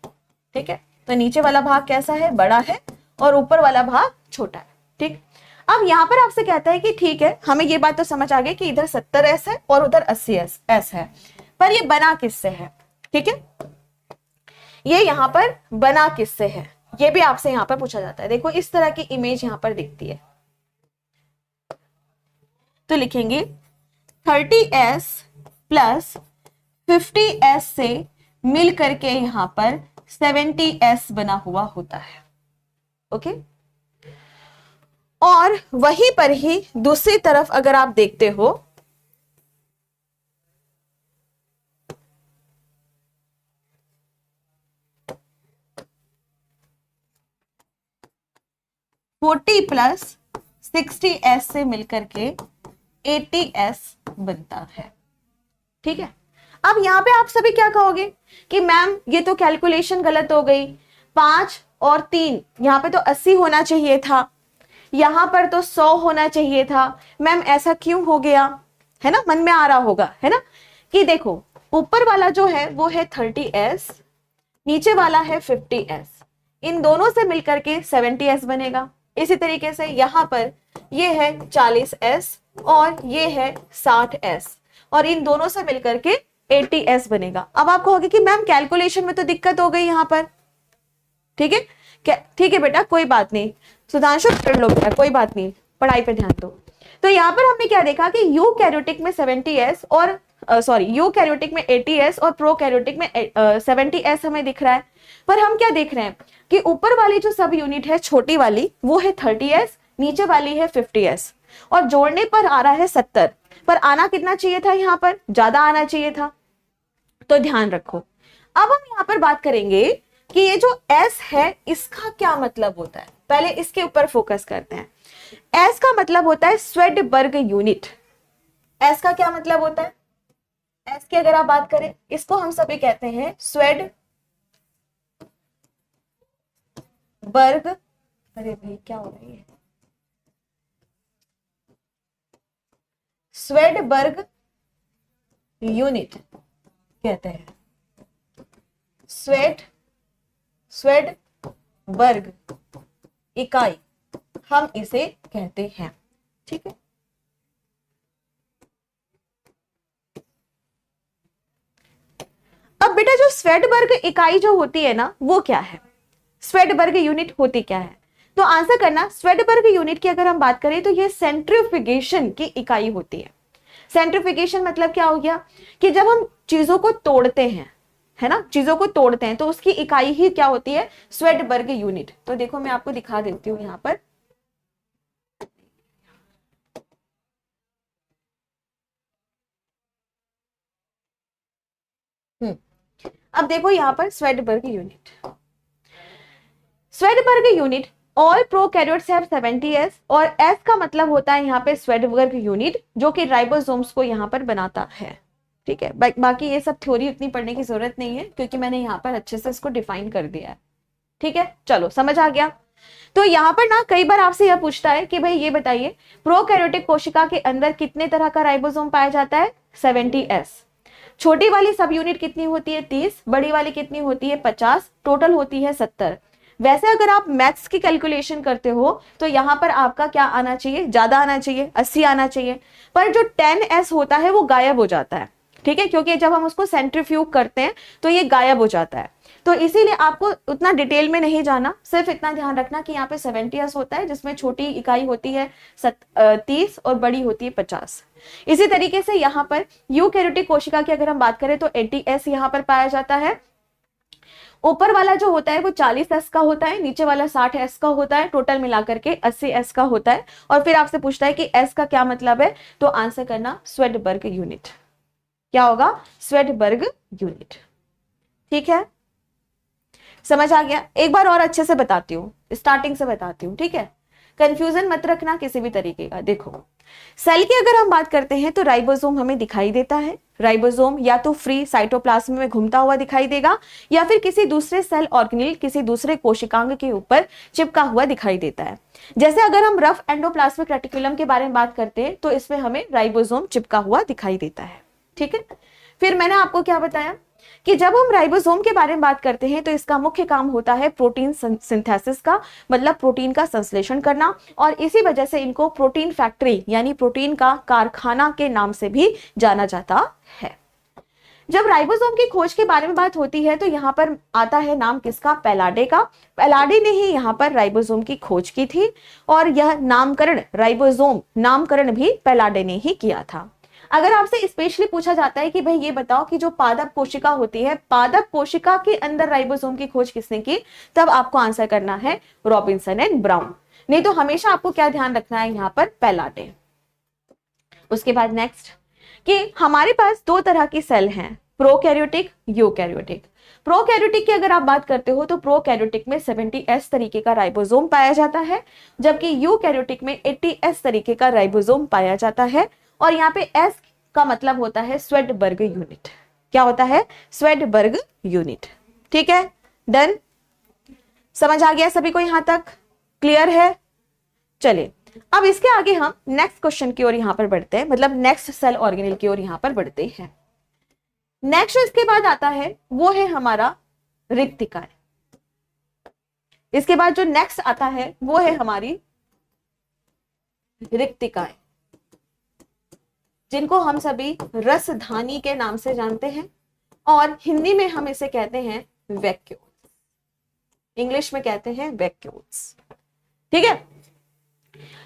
ठीक है, तो नीचे वाला भाग कैसा है, बड़ा है, और ऊपर वाला भाग छोटा है। ठीक, अब यहाँ पर आपसे कहता है कि ठीक है, हमें ये बात तो समझ आ गई कि इधर 70S है और उधर 80S है, पर ये बना किससे है। ठीक है, ये यहाँ पर बना किससे है, ये भी आपसे यहाँ पर पूछा जाता है। देखो इस तरह की इमेज यहाँ पर दिखती है, तो लिखेंगे 30S प्लस 50S से मिल करके यहाँ पर 70S बना हुआ होता है। ओके, और वहीं पर ही दूसरी तरफ अगर आप देखते हो, फोर्टी प्लस 60S से मिलकर के 80S बनता है। ठीक है, अब यहां पे आप सभी क्या कहोगे कि मैम ये तो कैलकुलेशन गलत हो गई, 5 और 3, यहां पे तो 80 होना चाहिए था, यहां पर तो 100 होना चाहिए था, मैम ऐसा क्यों हो गया, है ना, मन में आ रहा होगा, है ना, कि देखो ऊपर वाला जो है वो है 30S, नीचे वाला है 50S, इन दोनों से मिलकर के 70S बनेगा। इसी तरीके से यहां पर ये है 40S और ये है 60S, और इन दोनों से मिलकर के 80S बनेगा। अब आप कहोगे कि मैम कैलकुलेशन में तो दिक्कत हो गई यहां पर। ठीक है, ठीक है बेटा, कोई बात नहीं, सुधांशु पढ़ लो बेटा, कोई बात नहीं, पढ़ाई पे ध्यान दो। तो यहाँ पर हमने क्या देखा कि यूकैरियोटिक में 70S और यूकैरियोटिक में 80S और प्रोकैरियोटिक में 70S हमें दिख रहा है। पर हम क्या देख रहे हैं कि ऊपर वाली जो सब यूनिट है छोटी वाली वो है 30S, नीचे वाली है 50S, और जोड़ने पर आ रहा है 70, पर आना कितना चाहिए था, यहाँ पर ज्यादा आना चाहिए था। तो ध्यान रखो, अब हम यहाँ पर बात करेंगे कि ये जो S है इसका क्या मतलब होता है। पहले इसके ऊपर फोकस करते हैं। S का मतलब होता है स्वेडबर्ग यूनिट। S का क्या मतलब होता है, S की अगर आप बात करें, इसको हम सभी कहते हैं स्वेडबर्ग, अरे भाई क्या हो रही है, स्वेडबर्ग यूनिट कहते हैं, स्वेडबर्ग इकाई हम इसे कहते हैं। ठीक है, अब बेटा जो स्वेडबर्ग इकाई जो होती है ना वो क्या है, स्वेडबर्ग यूनिट होती क्या है, तो आंसर करना। स्वेडबर्ग यूनिट की अगर हम बात करें तो ये सेंट्रीफ्यूगेशन की इकाई होती है। सेंट्रीफ्यूगेशन मतलब क्या हो गया कि जब हम चीजों को तोड़ते हैं, है ना, चीजों को तोड़ते हैं तो उसकी इकाई ही क्या होती है, स्वेडबर्ग यूनिट। तो देखो मैं आपको दिखा देती हूं यहां पर, अब देखो यहां पर Svedberg unit, Svedberg unit all prokaryotes have 70S, और S का मतलब होता है यहाँ पे स्वेडबर्ग यूनिट जो कि राइबोसोम्स को यहाँ पर बनाता है। ठीक है, बाकी ये सब थ्योरी उतनी पढ़ने की जरूरत नहीं है क्योंकि मैंने यहाँ पर अच्छे से इसको डिफाइन कर दिया है। ठीक है, चलो समझ आ गया। तो यहाँ पर ना कई बार आपसे यह पूछता है कि भाई ये बताइए प्रोकैरियोटिक कोशिका के अंदर कितने तरह का राइबोसोम पाया जाता है, 70S। छोटी वाली सब यूनिट कितनी होती है, 30, बड़ी वाली कितनी होती है, 50, टोटल होती है 70। वैसे अगर आप मैथ्स की कैलकुलेशन करते हो तो यहाँ पर आपका क्या आना चाहिए, ज्यादा आना चाहिए, 80 आना चाहिए, पर जो 10S होता है वो गायब हो जाता है। ठीक है, क्योंकि जब हम उसको सेंट्रीफ्यूग करते हैं तो ये गायब हो जाता है। तो इसीलिए आपको उतना डिटेल में नहीं जाना, सिर्फ इतना ध्यान रखना कि यहाँ पे 70S होता है जिसमें छोटी इकाई होती है 30 और बड़ी होती है 50। इसी तरीके से यहाँ पर यूकैरियोटिक कोशिका की अगर हम बात करें तो 80S यहाँ पर पाया जाता है। ऊपर वाला जो होता है वो 40S का होता है, नीचे वाला 60S का होता है, टोटल मिलाकर के 80S का होता है। और फिर आपसे पूछता है कि S का क्या मतलब है, तो आंसर करना स्वेडबर्ग यूनिट। क्या होगा, स्वेडबर्ग यूनिट। ठीक है, समझ आ गया? एक बार और अच्छे से बताती हूँ, स्टार्टिंग से बताती हूँ, ठीक है? कंफ्यूजन मत रखना किसी भी तरीके का। देखो, सेल की अगर हम बात करते हैं तो राइबोसोम हमें दिखाई देता है। राइबोसोम या तो फ्री साइटोप्लाज्म में घूमता हुआ दिखाई देगा या फिर किसी दूसरे सेल ऑर्गेनेल, किसी दूसरे कोशिकांग के ऊपर चिपका हुआ दिखाई देता है। जैसे अगर हम रफ एंडोप्लाज्मिक रेटिकुलम के बारे में बात करते हैं तो इसमें हमें राइबोसोम चिपका हुआ दिखाई देता है, ठीक है? फिर मैंने आपको क्या बताया कि जब हम राइबोसोम के बारे में बात करते हैं तो इसका मुख्य काम होता है प्रोटीन सिंथेसिस का, मतलब प्रोटीन का संश्लेषण करना, और इसी वजह से इनको प्रोटीन फैक्ट्री यानी प्रोटीन का कारखाना के नाम से भी जाना जाता है। जब राइबोसोम की खोज के बारे में बात होती है तो यहाँ पर आता है नाम किसका? पैलाडे का। पैलाडे ने ही यहाँ पर राइबोसोम की खोज की थी और यह नामकरण, राइबोसोम नामकरण भी पैलाडे ने ही किया था। अगर आपसे स्पेशली पूछा जाता है कि भाई ये बताओ कि जो पादप कोशिका होती है, पादप कोशिका के अंदर राइबोसोम की खोज किसने की, तब आपको आंसर करना है रॉबिन्सन एंड ब्राउन। नहीं तो हमेशा आपको क्या ध्यान रखना है यहाँ पर? पैलाडे। उसके बाद नेक्स्ट कि हमारे पास दो तरह की सेल हैं, प्रोकैरियोटिक, यूकैरियोटिक। प्रोकैरियोटिक की अगर आप बात करते हो तो प्रोकैरियोटिक में 70S तरीके का राइबोसोम पाया जाता है, जबकि यूकैरियोटिक में 80S तरीके का राइबोसोम पाया जाता है। और यहाँ पे S का मतलब होता है स्वेडबर्ग यूनिट। क्या होता है? Svedberg unit. ठीक है, डन, समझ आ गया सभी को? यहां तक क्लियर है? चलिए अब इसके आगे हम नेक्स्ट क्वेश्चन की ओर यहां पर बढ़ते हैं, मतलब नेक्स्ट सेल ऑर्गेनेल की ओर यहां पर बढ़ते हैं। नेक्स्ट इसके बाद आता है वो है हमारा रिक्तिकाएं। इसके बाद जो नेक्स्ट आता है वो है हमारी रिक्तिकाएं, जिनको हम सभी रसधानी के नाम से जानते हैं और हिंदी में हम इसे कहते हैं वैक्यूल्स, इंग्लिश में कहते हैं वैक्यूल्स। ठीक है,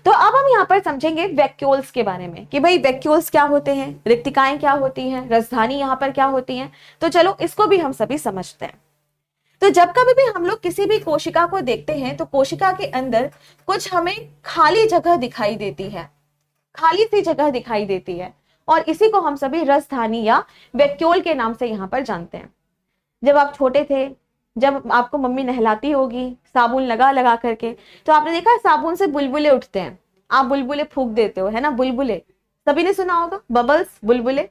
तो अब हम यहां पर समझेंगे वैक्यूल्स के बारे में कि भाई वैक्यूल्स क्या होते हैं, रिक्तिकाएं क्या होती हैं, रसधानी यहां पर क्या होती हैं। तो चलो इसको भी हम सभी समझते हैं। तो जब कभी भी हम लोग किसी भी कोशिका को देखते हैं तो कोशिका के अंदर कुछ हमें खाली जगह दिखाई देती है, खाली सी जगह दिखाई देती है, और इसी को हम सभी रसधानी या वैक्यूल के नाम से यहां पर जानते हैं। जब आप छोटे थे, जब आपको मम्मी नहलाती होगी साबुन लगा लगा करके, तो आपने देखा साबुन से बुलबुले उठते हैं, आप बुलबुले फूंक देते हो, है ना? बुलबुले सभी ने सुना होगा, बबल्स, बुलबुले।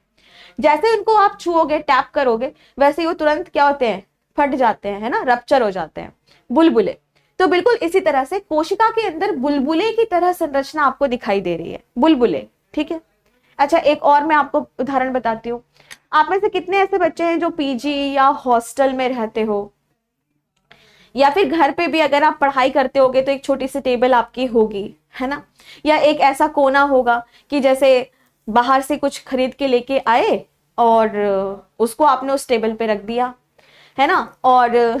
जैसे उनको आप छुओगे, टैप करोगे, वैसे ही वो तुरंत क्या होते हैं? फट जाते हैं, है ना? रप्चर हो जाते हैं, बुलबुले। तो बिल्कुल इसी तरह से कोशिका के अंदर बुलबुले की तरह संरचना आपको दिखाई दे रही है, बुलबुले। ठीक है, अच्छा एक और मैं आपको उदाहरण बताती हूँ। आप में से कितने ऐसे बच्चे हैं जो पीजी या हॉस्टल में रहते हो, या फिर घर पे भी अगर आप पढ़ाई करते होगे तो एक छोटी सी टेबल आपकी होगी, है ना? या एक ऐसा कोना होगा कि जैसे बाहर से कुछ खरीद के लेके आए और उसको आपने उस टेबल पे रख दिया, है ना? और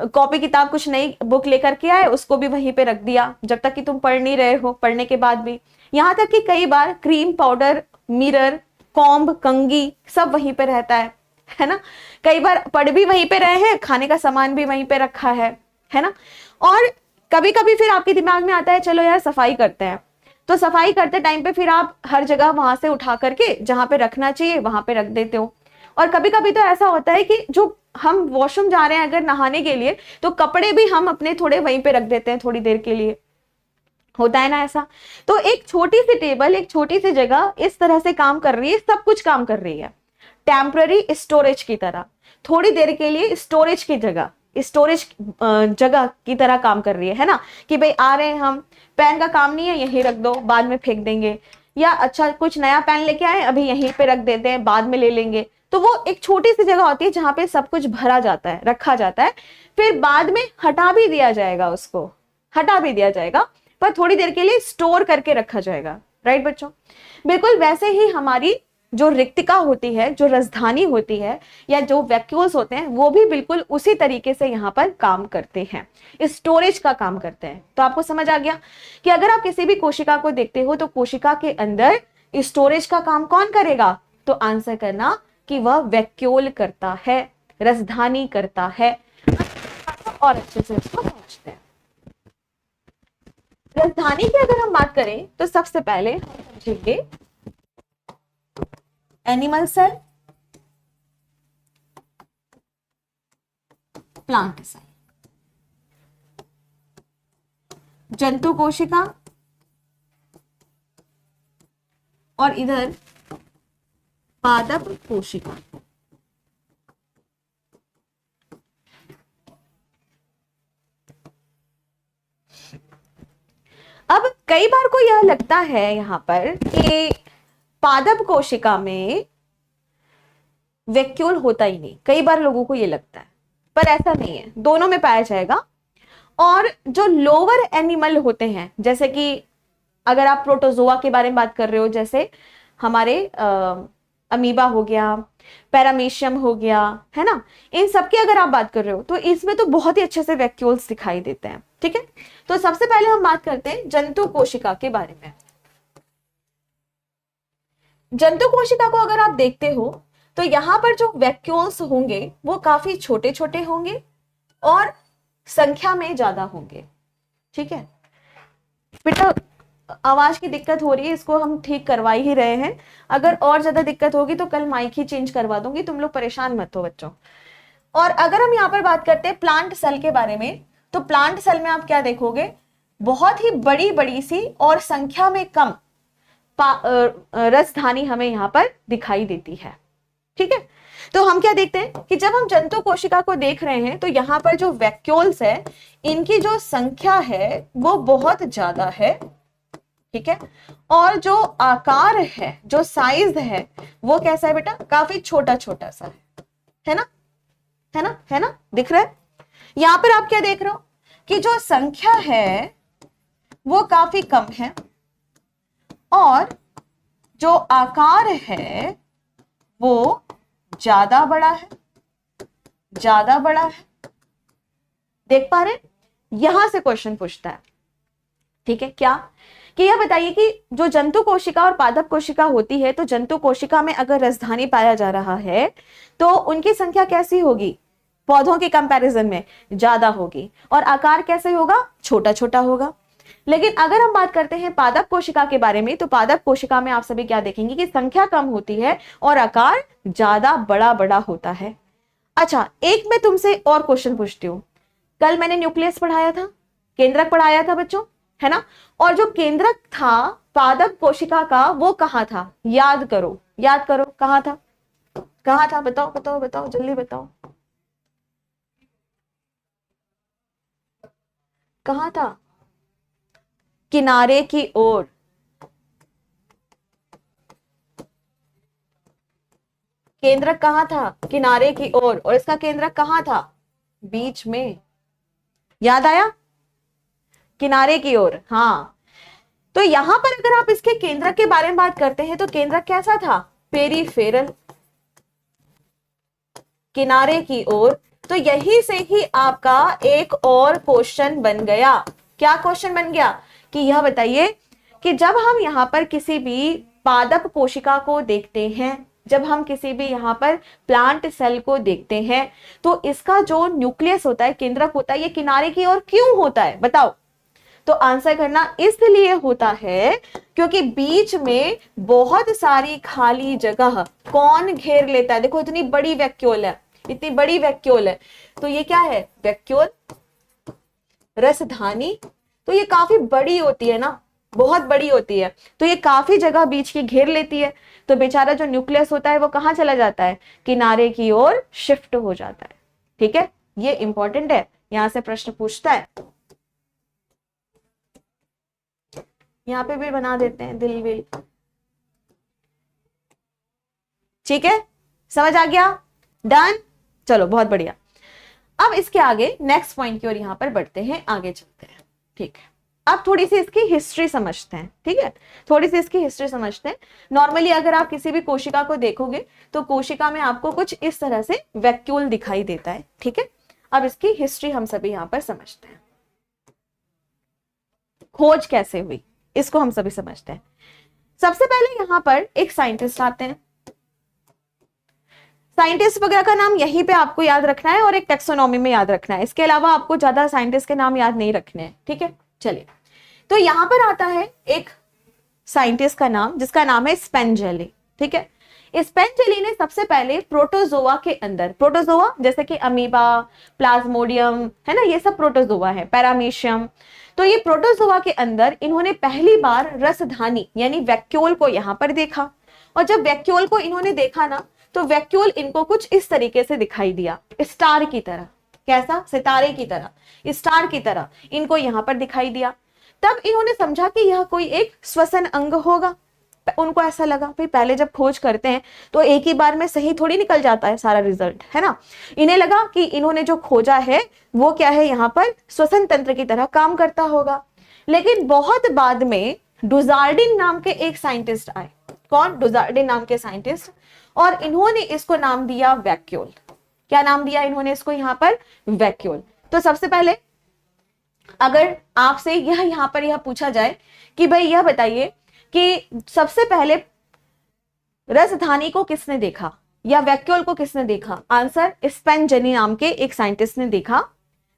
कॉपी किताब कुछ नई बुक लेकर के आए, उसको भी वहीं पे रख दिया जब तक कि तुम पढ़ नहीं रहे हो, पढ़ने के बाद भी। यहाँ तक कि कई बार क्रीम पाउडर, मिरर, कॉम्ब, कंघी सब वहीं पे रहता है ना? कई बार पढ़ भी वहीं पे रहे हैं, खाने का सामान भी वहीं पे रखा है ना? और कभी कभी फिर आपके दिमाग में आता है चलो यार सफाई करते हैं, तो सफाई करते टाइम पे फिर आप हर जगह वहां से उठा करके जहां पे रखना चाहिए वहां पे रख देते हो। और कभी कभी तो ऐसा होता है कि जो हम वॉशरूम जा रहे हैं अगर नहाने के लिए, तो कपड़े भी हम अपने थोड़े वहीं पे रख देते हैं थोड़ी देर के लिए, होता है ना ऐसा? तो एक छोटी सी टेबल, एक छोटी सी जगह इस तरह से काम कर रही है, सब कुछ काम कर रही है टेम्पररी स्टोरेज की तरह, थोड़ी देर के लिए स्टोरेज की जगह, स्टोरेज जगह की तरह काम कर रही है ना? कि भाई आ रहे हैं हम, पेन का काम नहीं है, यहीं रख दो, बाद में फेंक देंगे, या अच्छा कुछ नया पेन लेके आए, अभी यहीं पे रख देते हैं, बाद में ले लेंगे। तो वो एक छोटी सी जगह होती है जहां पे सब कुछ भरा जाता है, रखा जाता है, फिर बाद में हटा भी दिया जाएगा, उसको हटा भी दिया जाएगा, पर थोड़ी देर के लिए स्टोर करके रखा जाएगा। राइट बच्चों, बिल्कुल वैसे ही हमारी जो रिक्तिका होती है, जो रसधानी होती है, या जो वैक्यूल्स होते हैं, वो भी बिल्कुल उसी तरीके से यहाँ पर काम करते हैं, स्टोरेज का काम करते हैं। तो आपको समझ आ गया कि अगर आप किसी भी कोशिका को देखते हो तो कोशिका के अंदर स्टोरेज का काम कौन करेगा? तो आंसर करना कि वह वैक्यूल करता है, रसधानी करता है। और अच्छे से इसको समझते हैं। रसधानी की अगर हम बात करें तो सबसे पहले हम समझेंगे एनिमल सेल, प्लांट सेल, जंतु कोशिका और इधर पादप कोशिका। अब कई बार को यह लगता है यहां पर कि पादप कोशिका में वैक्यूल होता ही नहीं, कई बार लोगों को यह लगता है, पर ऐसा नहीं है, दोनों में पाया जाएगा। और जो लोअर एनिमल होते हैं, जैसे कि अगर आप प्रोटोजोआ के बारे में बात कर रहे हो, जैसे हमारे अमीबा हो गया, पैरामीशियम हो गया, है ना, इन सब की अगर आप बात कर रहे हो तो इसमें तो बहुत ही अच्छे से वैक्यूल्स दिखाई देते हैं। ठीक है, तो सबसे पहले हम बात करते हैं जंतु कोशिका के बारे में। जंतु कोशिका को अगर आप देखते हो तो यहां पर जो वैक्यूल्स होंगे वो काफी छोटे छोटे होंगे और संख्या में ज्यादा होंगे। ठीक है बेटा, आवाज की दिक्कत हो रही है, इसको हम ठीक करवा ही रहे हैं, अगर और ज्यादा दिक्कत होगी तो कल माइक ही चेंज करवा दूंगी, तुम लोग परेशान मत हो बच्चों। और अगर हम यहाँ पर बात करते हैं प्लांट सेल के बारे में, तो प्लांट सेल में आप क्या देखोगे, बहुत ही बड़ी बड़ी सी और संख्या में कम रसधानी हमें यहाँ पर दिखाई देती है। ठीक है, तो हम क्या देखते हैं कि जब हम जंतु कोशिका को देख रहे हैं तो यहाँ पर जो वैक्यूल्स है इनकी जो संख्या है वो बहुत ज्यादा है। ठीक है, और जो आकार है, जो साइज है वो कैसा है बेटा, काफी छोटा छोटा सा है ना, है ना, है ना, दिख रहा है। यहां पर आप क्या देख रहे हो कि जो संख्या है वो काफी कम है और जो आकार है वो ज्यादा बड़ा है, ज्यादा बड़ा है। देख पा रहे, यहां से क्वेश्चन पूछता है। ठीक है, क्या कि यह बताइए कि जो जंतु कोशिका और पादप कोशिका होती है, तो जंतु कोशिका में अगर रसधानी पाया जा रहा है तो उनकी संख्या कैसी होगी, पौधों के कंपैरिजन में ज्यादा होगी, और आकार कैसे होगा, छोटा छोटा होगा। लेकिन अगर हम बात करते हैं पादप कोशिका के बारे में, तो पादप कोशिका में आप सभी क्या देखेंगे कि संख्या कम होती है और आकार ज्यादा बड़ा बड़ा होता है। अच्छा, एक मैं तुमसे और क्वेश्चन पूछती हूँ, कल मैंने न्यूक्लियस पढ़ाया था, केंद्रक पढ़ाया था बच्चों, है ना, और जो केंद्रक था पादप कोशिका का वो कहाँ था, याद करो, याद करो, कहाँ था, कहाँ था, बताओ बताओ बताओ, जल्दी बताओ, कहाँ था, किनारे की ओर। केंद्रक कहाँ था, किनारे की ओर, और इसका केंद्रक कहाँ था, बीच में। याद आया, किनारे की ओर। हाँ, तो यहां पर अगर आप इसके केंद्रक के बारे में बात करते हैं तो केंद्रक कैसा था, पेरीफेरल, किनारे की ओर। तो यही से ही आपका एक और क्वेश्चन बन गया। क्या क्वेश्चन बन गया कि यह बताइए कि जब हम यहां पर किसी भी पादप कोशिका को देखते हैं, जब हम किसी भी यहां पर प्लांट सेल को देखते हैं, तो इसका जो न्यूक्लियस होता है, केंद्रक होता है, ये किनारे की ओर क्यों होता है, बताओ। तो आंसर करना, इसलिए होता है क्योंकि बीच में बहुत सारी खाली जगह कौन घेर लेता है। देखो इतनी बड़ी वैक्यूल है, इतनी बड़ी वैक्यूल है, तो ये क्या है, वैक्यूल, रसधानी। तो ये काफी बड़ी होती है ना, बहुत बड़ी होती है, तो ये काफी जगह बीच की घेर लेती है। तो बेचारा जो न्यूक्लियस होता है वो कहां चला जाता है, किनारे की ओर शिफ्ट हो जाता है। ठीक है, ये इंपॉर्टेंट है, यहां से प्रश्न पूछता है। यहाँ पे भी बना देते हैं दिल विल। ठीक है, समझ आ गया, डन, चलो बहुत बढ़िया। अब इसके आगे नेक्स्ट पॉइंट की ओर यहाँ पर बढ़ते हैं, आगे चलते हैं। ठीक है, अब थोड़ी सी इसकी हिस्ट्री समझते हैं। ठीक है, थोड़ी सी इसकी हिस्ट्री समझते हैं। नॉर्मली अगर आप किसी भी कोशिका को देखोगे तो कोशिका में आपको कुछ इस तरह से वैक्यूल दिखाई देता है। ठीक है, अब इसकी हिस्ट्री हम सभी यहाँ पर समझते हैं, खोज कैसे हुई इसको हम सभी समझते हैं। सबसे पहले यहां पर एक साइंटिस्ट आते हैं, साइंटिस्ट वगैरह का नाम यहीं पे आपको याद रखना है और एक टेक्सोनॉमी में याद रखना है, इसके अलावा आपको ज्यादा साइंटिस्ट के नाम याद नहीं रखने हैं। ठीक है, चलिए, तो यहां पर आता है एक साइंटिस्ट का नाम जिसका नाम है स्पेनजेले। ठीक है, स्पेंजेली ने सबसे पहले प्रोटोजोआ के अंदर, प्रोटोजोआ जैसे कि अमीबा, प्लाज्मोडियम, है ना, ये सब प्रोटोजोआ है, पैरामीशियम। तो ये प्रोटोजोआ के अंदर इन्होंने पहली बार रसधानी यानी वैक्यूल को यहां पर देखा। और जब वैक्यूल को इन्होंने देखा ना, तो वैक्यूल इनको कुछ इस तरीके से दिखाई दिया, स्टार की तरह। कैसा? सितारे की तरह, स्टार की तरह इनको यहां पर दिखाई दिया। तब इन्होंने समझा कि यह कोई एक श्वसन अंग होगा। उनको ऐसा लगा, भाई पहले जब खोज करते हैं तो एक ही बार में सही थोड़ी निकल जाता है सारा रिजल्ट, है ना। इन्हें लगा कि इन्होंने जो खोजा है वो क्या है, यहाँ पर श्वसन तंत्र की तरह काम करता होगा। लेकिन बहुत बाद में डुजार्डिन नाम के एक साइंटिस्ट आए। कौन? डुजार्डिन नाम के साइंटिस्ट। और इन्होंने इसको नाम दिया वैक्यूल। क्या नाम दिया इन्होंने इसको यहाँ पर? वैक्यूल। तो सबसे पहले अगर आपसे यहां पर यह पूछा जाए कि भाई यह बताइए कि सबसे पहले रसधानी को किसने देखा या वैक्यूल को किसने देखा? आंसर स्पेंजेली नाम के एक साइंटिस्ट ने देखा।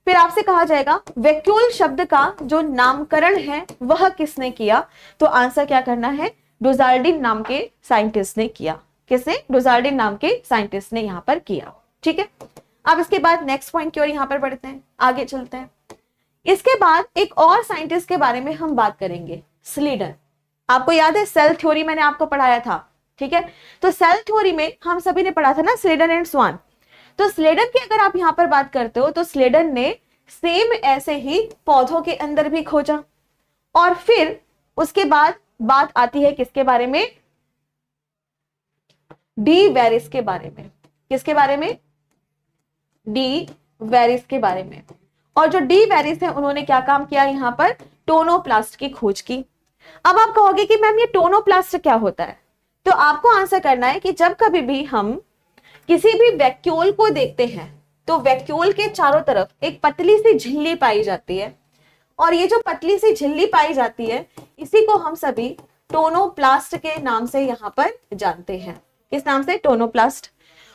फिर आपसे कहा जाएगा वैक्यूल शब्द का जो नामकरण है वह किसने किया? तो आंसर क्या करना है? डुजार्डिन नाम के साइंटिस्ट ने किया। किसने? डुजार्डिन नाम के साइंटिस्ट ने यहां पर किया। ठीक है, अब इसके बाद नेक्स्ट पॉइंट की ओर यहां पर बढ़ते हैं, आगे चलते हैं। इसके बाद एक और साइंटिस्ट के बारे में हम बात करेंगे, स्लीडन। आपको याद है सेल थ्योरी मैंने आपको पढ़ाया था, ठीक है। तो सेल थ्योरी में हम सभी ने पढ़ा था ना स्लेडन एंड स्वान। तो स्लेडन की अगर आप यहां पर बात करते हो तो स्लेडन ने सेम ऐसे ही पौधों के अंदर भी खोजा। और फिर उसके बाद बात आती है किसके बारे में? डी वेरिस के बारे में। किसके बारे में? डी वेरिस के बारे में। और जो डी वेरिस है उन्होंने क्या काम किया? यहाँ पर टोनोप्लास्ट की खोज की। अब आप कहोगे कि मैम ये टोनोप्लास्ट क्या होता है? तो आपको आंसर करना है कि जब कभी भी हम किसी भी वैक्यूल को देखते हैं तो वैक्यूल के चारों तरफ एक पतली सी झिल्ली पाई जाती है। और ये जो पतली सी झिल्ली पाई जाती है इसी को हम सभी टोनोप्लास्ट के नाम से यहाँ पर जानते हैं। किस नाम से? टोनोप्लास्ट।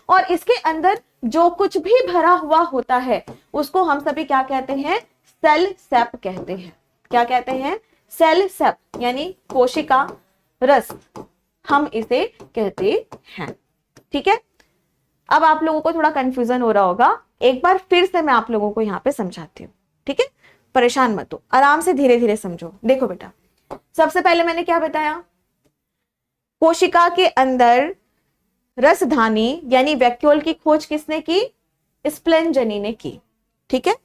और इसके अंदर जो कुछ भी भरा हुआ होता है उसको हम सभी क्या कहते हैं? सेल सेप कहते हैं। क्या कहते हैं? सेल सेप, यानी कोशिका रस हम इसे कहते हैं। ठीक है, अब आप लोगों को थोड़ा कंफ्यूजन हो रहा होगा, एक बार फिर से मैं आप लोगों को यहाँ पे समझाती हूँ। ठीक है, परेशान मत हो, आराम से धीरे धीरे समझो। देखो बेटा, सबसे पहले मैंने क्या बताया? कोशिका के अंदर रसधानी यानी वैक्यूल की खोज किसने की? स्पेंजेली ने की। ठीक है,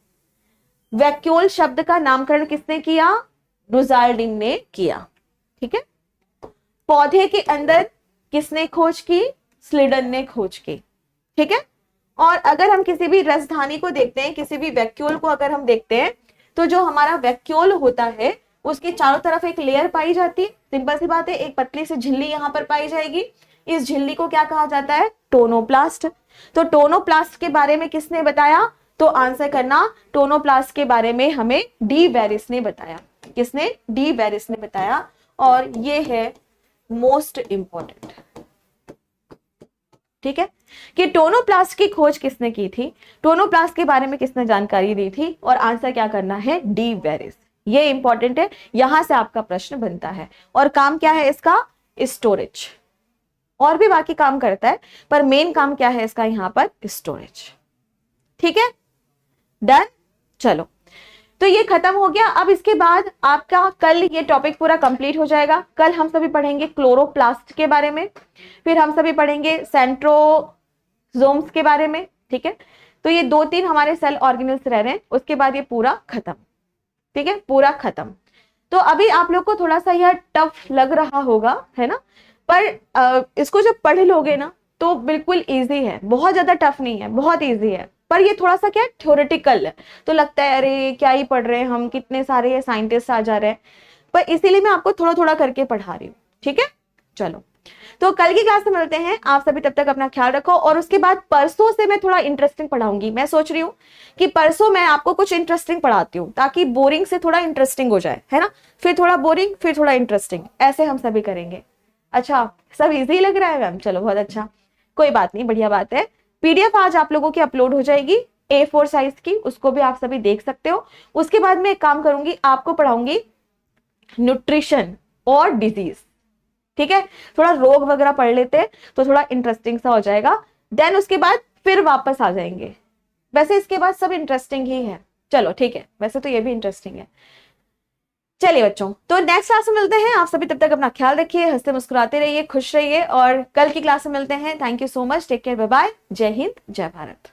वैक्यूल शब्द का नामकरण किसने किया? डुजार्डिन ने किया। ठीक है, पौधे के अंदर किसने खोज की? स्लीडन ने खोज की। ठीक है, और अगर हम किसी भी रसधानी को देखते हैं, किसी भी वैक्यूल को अगर हम देखते हैं तो जो हमारा वैक्यूल होता है उसके चारों तरफ एक लेयर पाई जाती है। सिंपल सी बात है, एक पतली सी झिल्ली यहां पर पाई जाएगी। इस झिल्ली को क्या कहा जाता है? टोनोप्लास्ट। तो टोनोप्लास्ट के बारे में किसने बताया? तो आंसर करना, टोनोप्लास्ट के बारे में हमें डी वेरिस ने बताया। किसने? डी वेरिस ने बताया। और ये है मोस्ट इंपॉर्टेंट। ठीक है, कि टोनोप्लास्ट की खोज किसने की थी, टोनोप्लास्ट के बारे में किसने जानकारी दी थी, और आंसर क्या करना है? D Vries. ये इंपॉर्टेंट है, यहां से आपका प्रश्न बनता है। और काम क्या है इसका? स्टोरेज। और भी बाकी काम करता है पर मेन काम क्या है इसका? यहां पर स्टोरेज। ठीक है, डन। चलो, तो ये खत्म हो गया। अब इसके बाद आपका कल ये टॉपिक पूरा कंप्लीट हो जाएगा। कल हम सभी पढ़ेंगे क्लोरोप्लास्ट के बारे में, फिर हम सभी पढ़ेंगे सेंट्रोजोम्स के बारे में। ठीक है, तो ये 2-3 हमारे सेल ऑर्गेनेल्स रह रहे हैं, उसके बाद ये पूरा खत्म। ठीक है, पूरा खत्म। तो अभी आप लोग को थोड़ा सा यह टफ लग रहा होगा, है ना, पर इसको जब पढ़ लोगे ना तो बिल्कुल इजी है, बहुत ज्यादा टफ नहीं है, बहुत इजी है। पर ये थोड़ा सा क्या है, थ्योरेटिकल है, तो लगता है अरे क्या ही पढ़ रहे हैं हम, कितने सारे साइंटिस्ट आ जा रहे हैं, पर इसीलिए मैं आपको थोड़ा थोड़ा करके पढ़ा रही हूँ। ठीक है, चलो, तो कल की क्लास में मिलते हैं। आप सभी तब तक अपना ख्याल रखो। और उसके बाद परसों से मैं थोड़ा इंटरेस्टिंग पढ़ाऊंगी। मैं सोच रही हूँ कि परसों मैं आपको कुछ इंटरेस्टिंग पढ़ाती हूँ ताकि बोरिंग से थोड़ा इंटरेस्टिंग हो जाए, है ना, फिर थोड़ा बोरिंग, फिर थोड़ा इंटरेस्टिंग, ऐसे हम सभी करेंगे। अच्छा, सब इजी लग रहा है मैम? चलो, बहुत अच्छा, कोई बात नहीं, बढ़िया बात है। पीडीएफ आज आप लोगों की अपलोड हो जाएगी A4 साइज की, उसको भी आप सभी देख सकते हो। उसके बाद मैं एक काम करूंगी, आपको पढ़ाऊंगी न्यूट्रिशन और डिजीज। ठीक है, थोड़ा रोग वगैरह पढ़ लेते तो थोड़ा इंटरेस्टिंग सा हो जाएगा, देन उसके बाद फिर वापस आ जाएंगे। वैसे इसके बाद सब इंटरेस्टिंग ही है, चलो ठीक है, वैसे तो ये भी इंटरेस्टिंग है। चलिए बच्चों, तो नेक्स्ट क्लास में मिलते हैं। आप सभी तब तक अपना ख्याल रखिए, हंसते मुस्कुराते रहिए, खुश रहिए, और कल की क्लास में मिलते हैं। Thank you so much, take care, bye bye, जय हिंद, जय भारत।